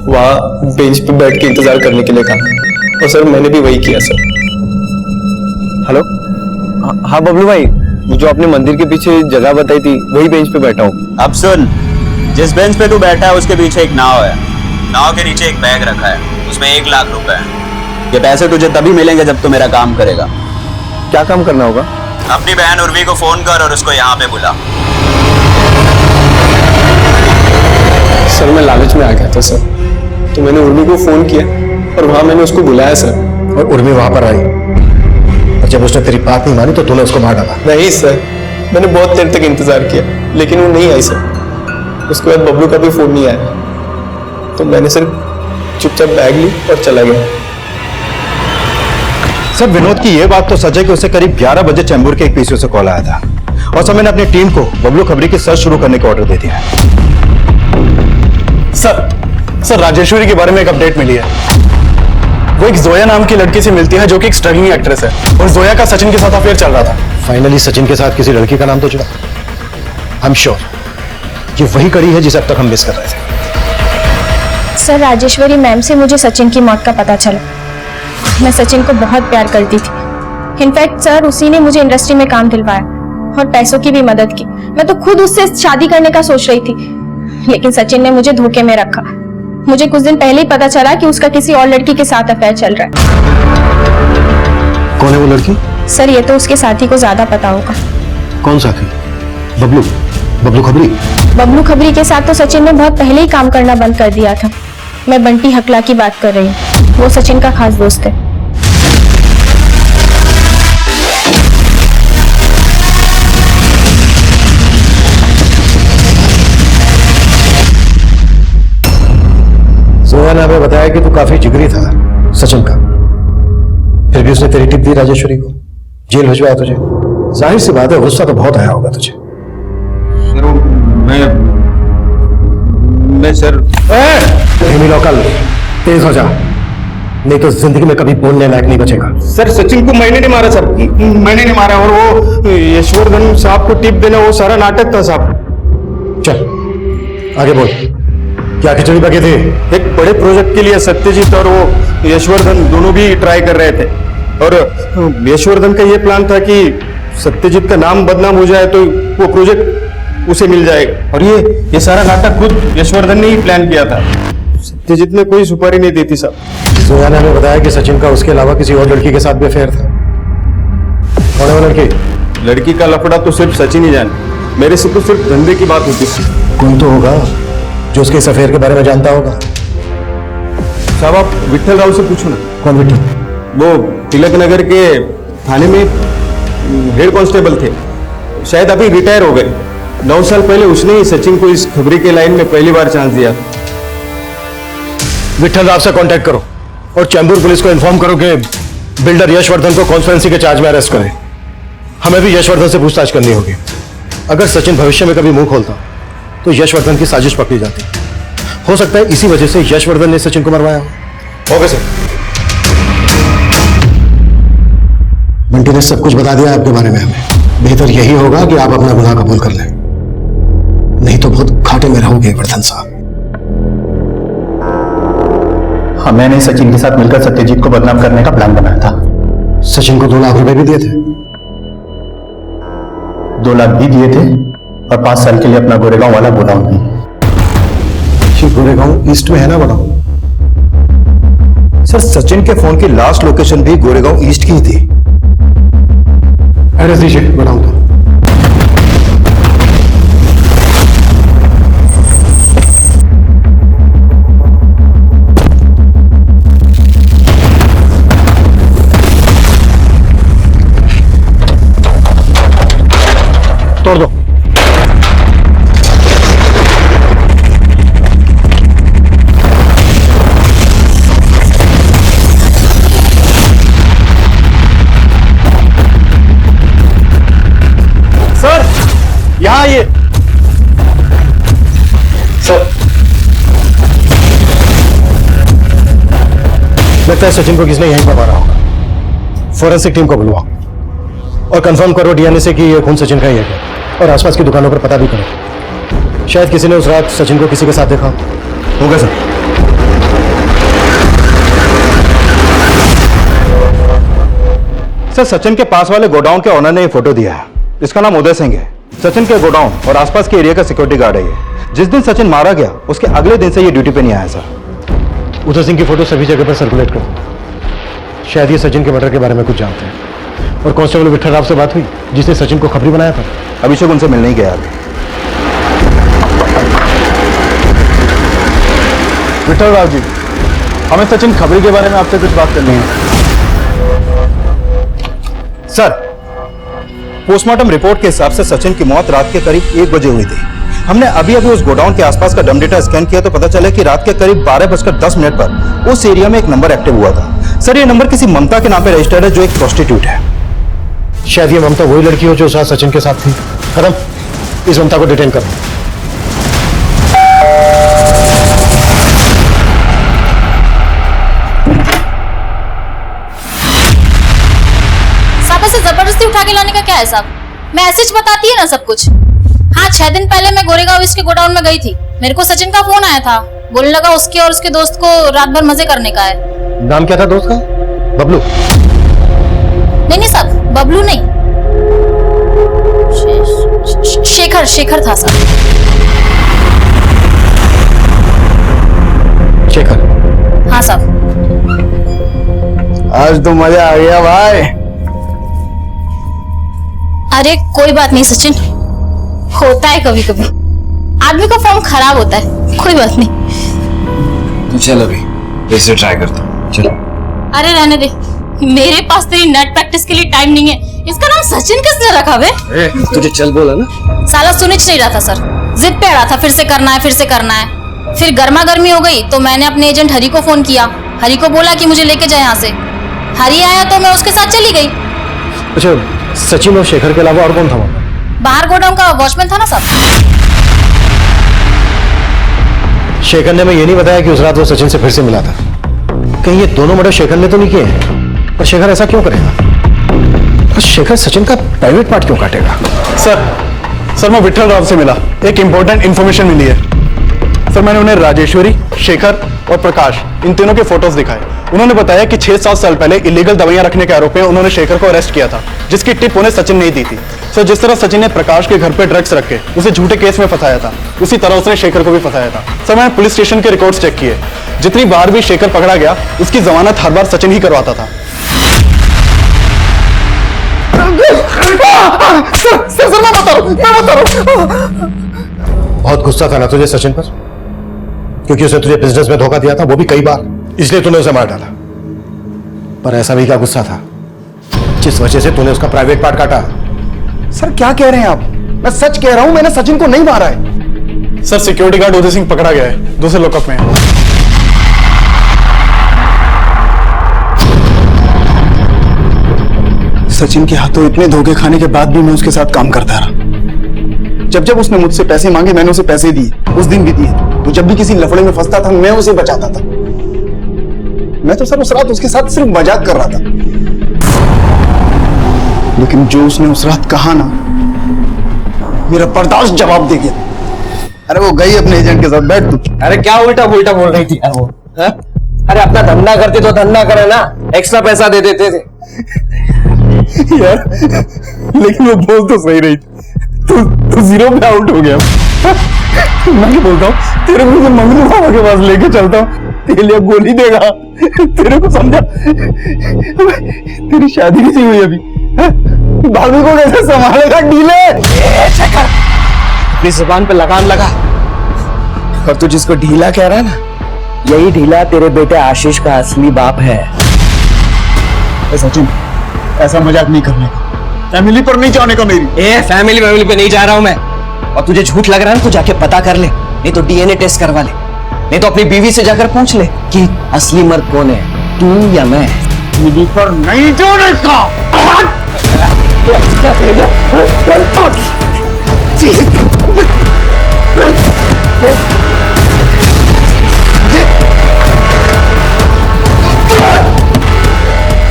वहाँ बेंच पे बैठ के इंतजार करने के लिए कहा और सर मैंने भी वही किया सर। हेलो, हाँ बबलू भाई, जो आपने मंदिर के पीछे जगह बताई थी वही बेंच पे बैठा हूँ। अब सुन, जिस बेंच पे तू बैठा है उसके पीछे एक नाव है, नाव के नीचे एक बैग रखा है, उसमें 1 लाख रुपए है। ये पैसे तुझे तभी मिलेंगे जब तू मेरा काम करेगा। क्या काम करना होगा? अपनी बहन उर्वी को फोन कर और उसको यहाँ पे बुला। सर मैं लालच में आ गया था सर, तो मैंने उर्वी को फोन किया और वहां मैंने उसको बुलाया सर। और उर्मी वहां पर आई और जब उसने तेरी बात नहीं मानी तो तूने उसको मार डाला। नहीं सर, मैंने बहुत देर तक इंतजार किया लेकिन वो नहीं आई सर। उसके बाद बबलू का भी फोन नहीं आया, तो मैंने सर चुपचाप बैग ली और चला गया। सर विनोद की यह बात तो सच है कि उसे करीब 11 बजे चैम्बूर के एक पीसीओ से कॉल आया था और समय ने अपनी टीम को बबलू खबरी की सर्च शुरू करने का ऑर्डर दे दिया है। सर राजेश्वरी के बारे में एक अपडेट मिली है। वो एक जोया नाम की लड़की से मिलती है जो कि एक स्ट्रगलिंग एक्ट्रेस है और जोया का सचिन के साथ अफेयर चल रहा था। फाइनली सचिन के साथ किसी लड़की का नाम तो जुड़ा। आई एम श्योर ये वही कड़ी है जिसे अब तक हम मिस कर रहे थे। सर राजेश्वरी मैम से मुझे सचिन की मौत का पता चला। मैं सचिन को बहुत प्यार करती थी। इनफैक्ट सर उसी ने मुझे इंडस्ट्री में काम दिलवाया और पैसों की भी मदद की। मैं तो खुद उससे शादी करने का सोच रही थी, लेकिन सचिन ने मुझे धोखे में रखा। मुझे कुछ दिन पहले ही पता चला कि उसका किसी और लड़की के साथ अफेयर चल रहा है। कौन है वो लड़की? सर ये तो उसके साथी को ज्यादा पता होगा। कौन साथी? बबलू? बबलू खबरी? बबलू खबरी के साथ तो सचिन ने बहुत पहले ही काम करना बंद कर दिया था। मैं बंटी हकला की बात कर रही हूँ, वो सचिन का खास दोस्त है। जोया ने हमें बताया कि तू काफी जिगरी था सचिन का, फिर भी उसने तेरी टिप दी राजेश्वरी को, जेल भिजवाया तुझे। जाहिर सी बात है गुस्सा तो बहुत आया होगा तुझे। मैं सर धीमी लोकल, तेज हो जा, नहीं तो जिंदगी में कभी बोलने लायक नहीं बचेगा। सर सचिन को मैंने नहीं मारा सर, मैंने नहीं मारा। और वो यशवर्धन साहब को टिप देना वो सारा नाटक था साहब। चल आगे बोल, क्या खिचड़ी पकी थी? एक बड़े प्रोजेक्ट के लिए सत्यजीत और वो यशवर्धन दोनों भी ट्राई कर रहे थे और यशवर्धन का ये प्लान था कि सत्यजीत का नाम बदनाम हो जाए तो वो प्रोजेक्ट उसे मिल जाएगा। और ये सारा नाटक खुद यशवर्धन ने ही प्लान किया था। सत्यजीत ने कोई सुपारी नहीं दी थी साहब। जोया ने हमें बताया कि सचिन का उसके अलावा किसी और लड़की के साथ भी अफेयर था। कौन है वो लड़की? लड़की का लफड़ा तो सिर्फ सचिन ही जाने, मेरे से तो सिर्फ धंधे की बात होती थी। कोई तो होगा जो उसके इस अफेयर के बारे में जानता होगा। साहब आप विठल राव से पूछो ना। कौन विठल? वो तिलक नगर के थाने में हेड कांस्टेबल थे, शायद अभी रिटायर हो गए। 9 साल पहले उसने ही सचिन को इस खबरी के लाइन में पहली बार चांस दिया। विठल राव से कांटेक्ट करो और चैम्बूर पुलिस को इन्फॉर्म करो कि बिल्डर यशवर्धन को कॉन्स्पिरेसी के चार्ज में अरेस्ट करें। हमें भी यशवर्धन से पूछताछ करनी होगी। अगर सचिन भविष्य में कभी मुंह खोलता तो यशवर्धन की साजिश पकड़ी जाती। हो सकता है इसी वजह से यशवर्धन ने सचिन को मरवाया हो। Okay sir. बंटी ने सब कुछ बता दिया आपके बारे में हमें। बेहतर यही होगा कि आप अपना गुनाह कबूल कर लें, नहीं तो बहुत घाटे में रहोगे वर्धन साहब। हाँ, मैंने सचिन के साथ मिलकर सत्यजीत को बदनाम करने का प्लान बनाया था। सचिन को 2 लाख रुपए भी दिए थे। 2 लाख भी दिए थे और 5 साल के लिए अपना गोरेगांव वाला गोडाउन भी। गोरेगांव ईस्ट में है ना गोडाउन? सर सचिन के फोन की लास्ट लोकेशन भी गोरेगांव ईस्ट की ही थी। एड्रेस दीजिए गोडाउन का। तोड़ दो। सर यहाँ आइए। सर लगता है सचिन को किसने यहीं पर मारा होगा। फोरेंसिक टीम को बुलवाओ और कंफर्म करो डीएनए से कि ये खून सचिन का ही है और आसपास की दुकानों पर पता भी करो। शायद किसी ने उस रात सचिन को किसी के साथ देखा होगा सर। सर सचिन के पास वाले गोडाउन के ओनर ने ये फोटो दिया है। इसका नाम उदय सिंह है। सचिन के गोडाउन और आसपास के एरिया का सिक्योरिटी गार्ड है ये। जिस दिन सचिन मारा गया उसके अगले दिन से ये ड्यूटी पे नहीं आया सर। उदय सिंह की फोटो सभी जगह पर सर्कुलेट करो। शायद ये सचिन के मर्डर के बारे में कुछ जानते हैं। और कांस्टेबल विठल राव से बात हुई जिसने सचिन को खबरी बनाया था? अभिषेक उनसे मिलने ही गया अभी। विठल राव जी, हमें सचिन खबरी के बारे में आपसे कुछ बात करनी है। सर, पोस्टमार्टम रिपोर्ट के हिसाब से सचिन की मौत रात के करीब 1 बजे हुई थी। हमने अभी उस गोडाउन के आसपास का डम डेटा स्कैन किया तो पता चला कि रात के करीब 12:10 पर उस एरिया में एक नंबर एक्टिव हुआ था। सर, ये नंबर किसी ममता के नाम पे रजिस्टर्ड है जो एक प्रोस्टिट्यूट है। शायद ये ममता वही लड़की हो जो साथ सचिन के साथ थी। कदम, इस ममता को डिटेन करो। जबरदस्ती उठा के लाने का क्या है साहब? मैं ऐसे ही बताती है ना सब कुछ। हाँ, 6 दिन पहले मैं गोरेगांव इसके गोडाउन में गई थी। मेरे को सचिन का फोन आया था, बोलने लगा उसके और उसके दोस्त को रात भर मजे करने का है। नाम क्या था दोस्त का? बबलू? नहीं साहब, बबलू नहीं, शेखर था साहब। शेखर? हाँ साहब। आज तो मजा आ गया भाई। अरे कोई बात नहीं सचिन, होता है कभी कभी, आदमी का फॉर्म खराब होता है, कोई बात नहीं। तो चल अभी फिर से ट्राई करता हूँ। चल। अरे रहने दे, मेरे पास तेरी नेट प्रैक्टिस के लिए टाइम नहीं है। इसका नाम सचिन किसने रखा बे? तुझे चल बोला ना। साला सुनिच नहीं रहा था सर, जिद पे आ रहा था फिर से करना है, फिर से करना है। फिर गर्मा गर्मी हो गई तो मैंने अपने एजेंट हरी को फोन किया। हरी को बोला कि मुझे लेके जाए यहाँ से। हरी आया तो मैं उसके साथ चली गई। अच्छा, सचिन और शेखर के अलावा और कौन था वहाँ? बाहर गोडाउन का वॉचमैन था ना साहब। शेखर ने मैं ये नहीं बताया कि उस रात वो सचिन से फिर से मिला था। कहीं ये दोनों मर्डर शेखर ने तो नहीं किए हैं? पर शेखर ऐसा क्यों करेगा? और शेखर सचिन का प्राइवेट पार्ट क्यों काटेगा? सर मैं विठल राव से मिला, एक इंपॉर्टेंट इंफॉर्मेशन मिली है। सर, मैंने उन्हें राजेश्वरी, शेखर और प्रकाश इन तीनों के फोटोज दिखाए। उन्होंने बताया कि 6-7 साल पहले इलीगल दवाइयां रखने के आरोप में उन्होंने शेखर को अरेस्ट किया था, जिसकी टिप उन्हें सचिन ने दी थी। सर, जिस तरह सचिन ने प्रकाश के घर पे ड्रग्स रख के उसे झूठे केस में फंसाया था, उसी तरह उसने शेखर को भी फंसाया था। सर, मैंने पुलिस स्टेशन के रिकॉर्ड्स चेक किए। जितनी बार भी शेखर पकड़ा गया उसकी जमानत हर बार सचिन ही करवाता था। सर, मैं बता रहा हूं। बहुत गुस्सा था ना तुझे सचिन पर? क्योंकि उसने तुझे बिजनेस में धोखा दिया था, वो भी कई बार, इसलिए तूने उसे मार डाला। पर ऐसा भी क्या गुस्सा था जिस वजह से तूने उसका प्राइवेट पार्ट काटा? सर, क्या कह रहे हैं आप? मैं सच कह रहा हूं, मैंने सचिन को नहीं मारा है। Sir, security guard Uday Singh पकड़ा गया है, दूसरे लॉकअप में है। सचिन के हाथों इतने धोखे खाने के बाद भी मैं उसके साथ काम करता रहा। जब उसने मुझसे पैसे मांगे मैंने उसे पैसे दिए, उस दिन भी दिए। तो जब भी किसी लफड़े में फंसता था मैं उसे बचाता था। मैं तो सर उस रात उसके साथ सिर्फ मजाक कर रहा था, लेकिन जो उसने उस रात कहा ना, मेरा बर्दाश्त जवाब दे गया। अरे वो गई अपने एजेंट के साथ, बैठ तू। अरे क्या उल्टा पुल्टा बोल रही थी यार वो? अरे अपना धंधा करते तो धंधा करे ना, एक्स्ट्रा पैसा दे देते थे। यार, लेकिन वो बोल तो सही रही थी। तू जीरो पे आउट हो गया। मैं क्या बोलता हूँ, तेरे को मंगलू बाबा के पास लेके चलता हूँ, तेरे लिए गोली देगा। तेरे को समझा? तेरी शादी नहीं हुई अभी, भाभी को कैसे संभालेगा? डीले अपनी जुबान पे लगाम लगा। और तू जिसको ढीला कह रहा है ना, यही ढीला तेरे बेटे आशीष का असली बाप है। सचिन, ऐसा मजाक नहीं करने का, फैमिली पर नहीं जाने का मेरी। फैमिली पे नहीं जा रहा हूं मैं। और तुझे झूठ लग रहा है तो जाके पता कर ले, नहीं तो डीएनए टेस्ट करवा ले, नहीं तो अपनी बीवी से जाकर पूछ ले कि असली मर्द कौन है, तू या मैं। बीवी पर नहीं जाने का।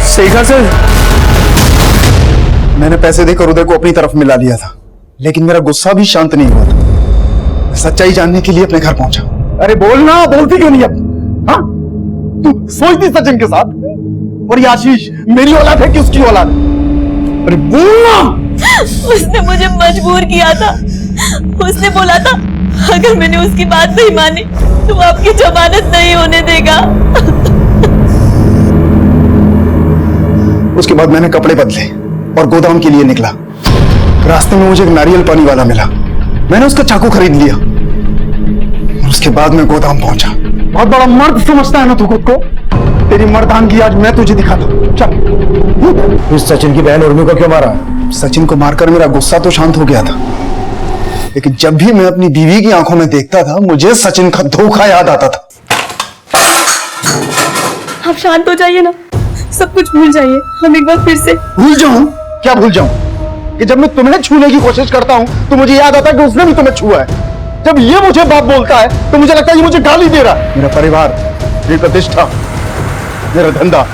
शेखर से मैंने पैसे देकर उदय को अपनी तरफ मिला लिया था, लेकिन मेरा गुस्सा भी शांत नहीं हुआ था। सच्चाई जानने के लिए अपने घर पहुंचा। अरे बोलना, बोलती क्यों नहीं अब? हाँ, तू सोचती सचिन के साथ, और ये आशीष मेरी औलाद है कि उसकी औलाद? अरे बोलना। उसने मुझे मजबूर किया था। उसने बोला था अगर मैंने उसकी बात नहीं मानी तो वो आपकी जमानत नहीं होने देगा। उसके बाद मैंने कपड़े बदले और गोदाम के लिए निकला। रास्ते में मुझे एक नारियल पानी वाला मिला। मैंने उसका चाकू खरीद लिया और उसके बाद मैं गोदाम पहुंचा। बहुत बड़ा मर्द समझता है ना तू खुद को? तेरी मर्दानगी आज मैं तुझे दिखाता हूं। चल। इस सचिन की बहन उर्मी को क्यों मारा? सचिन को मारकर मेरा गुस्सा तो शांत हो गया था, लेकिन जब भी मैं अपनी बीवी की आंखों में देखता था मुझे सचिन का धोखा याद आता था। आप शांत हो जाइए ना, सब कुछ भूल जाइए। हम एक बार फिर से। भूल जाऊं? क्या भूल जाऊं? कि जब मैं तुम्हें छूने की कोशिश करता हूं तो मुझे याद आता है कि उसने भी तुम्हें छुआ है। जब ये मुझे बाप बोलता है तो मुझे लगता है ये मुझे गाली दे रहा है। मेरा परिवार, मेरी प्रतिष्ठा, मेरा धंधा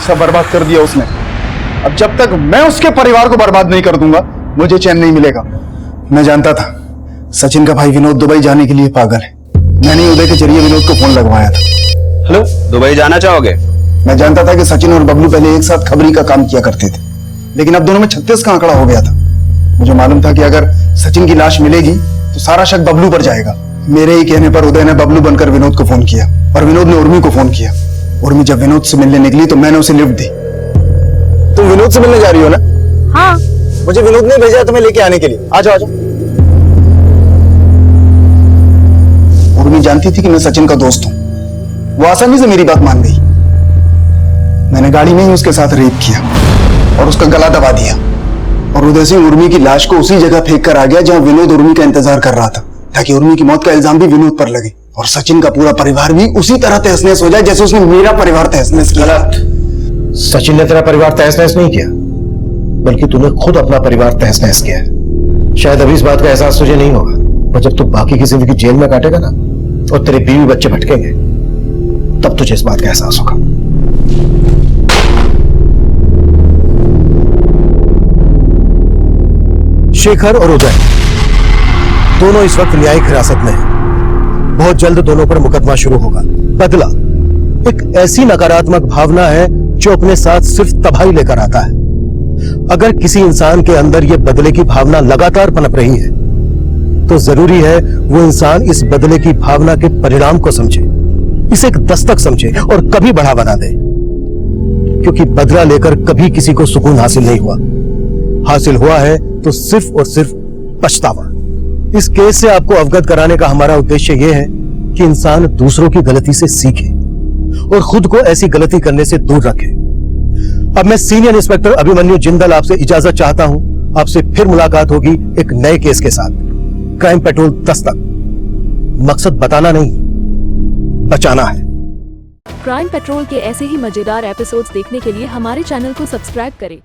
सब बर्बाद कर दिया उसने। अब जब तक मैं उसके परिवार को बर्बाद नहीं कर दूंगा मुझे चैन नहीं मिलेगा। मैं जानता था सचिन का भाई विनोद दुबई जाने के लिए पागल है। मैंने उदय के जरिए विनोद को फोन लगवाया था। हेलो, दुबई जाना चाहोगे? मैं जानता था कि सचिन और बबलू पहले एक साथ खबरी का काम किया करते थे, लेकिन अब दोनों में 36 का आंकड़ा हो गया था। मुझे मालूम था कि अगर सचिन की लाश मिलेगी तो सारा शक बबलू पर जाएगा। मेरे ही कहने पर उदय ने बबलू बनकर विनोद को फोन किया और विनोद ने उर्मी को फोन किया। उर्मी जब विनोद से मिलने निकली तो मैंने उसे लिफ्ट दी। तुम विनोद से मिलने जा रही हो ना? हाँ। मुझे विनोद ने भेजा तुम्हें लेके आने के लिए। आ जाओ, आ जाओ। उर्मी जानती थी कि मैं सचिन का दोस्त हूं। वो आसानी से मेरी बात मान गई। मैंने गाड़ी में ही उसके साथ रेप किया और उसका गला दबा दिया और उदय सिंह उर्मी की लाश को उसी जगह फेंक कर आ गया जहां विनोद उर्मी का इंतजार कर रहा था, ताकि उर्मी की मौत का इल्जाम भी विनोद पर लगे और सचिन का पूरा परिवार भी उसी तरह तहस-नहस हो जाए जैसे उसने मेरा परिवार तहस-नहस किया। सचिन ने तेरा परिवार तहस-नहस नहीं किया, बल्कि तूने खुद अपना परिवार तहस-नहस किया है। शायद अभी इस बात का एहसास तुझे नहीं होगा, पर जब तू बाकी की जिंदगी जेल में काटेगा ना और तेरे बीवी बच्चे भटकेंगे तब तुझे इस बात का एहसास होगा। शेखर और उदय दोनों इस वक्त न्यायिक हिरासत में हैं। बहुत जल्द दोनों पर मुकदमा शुरू होगा। बदला एक ऐसी नकारात्मक भावना है जो अपने साथ सिर्फ तबाही लेकर आता है। अगर किसी इंसान के अंदर यह बदले की भावना लगातार पनप रही है तो जरूरी है वो इंसान इस बदले की भावना के परिणाम को समझे, इसे एक दस्तक समझे और कभी बढ़ावा ना दे, क्योंकि बदला लेकर कभी किसी को सुकून हासिल नहीं हुआ। हासिल हुआ है तो सिर्फ और सिर्फ पछतावा। इस केस से आपको अवगत कराने का हमारा उद्देश्य यह है कि इंसान दूसरों की गलती से सीखे और खुद को ऐसी गलती करने से दूर रखे। अब मैं सीनियर इंस्पेक्टर अभिमन्यु जिंदल आपसे इजाजत चाहता हूं। आपसे फिर मुलाकात होगी एक नए केस के साथ। क्राइम पेट्रोल दस्तक, मकसद बताना नहीं, बचाना है। क्राइम पेट्रोल के ऐसे ही मजेदार एपिसोड्स देखने के लिए हमारे चैनल को सब्सक्राइब करें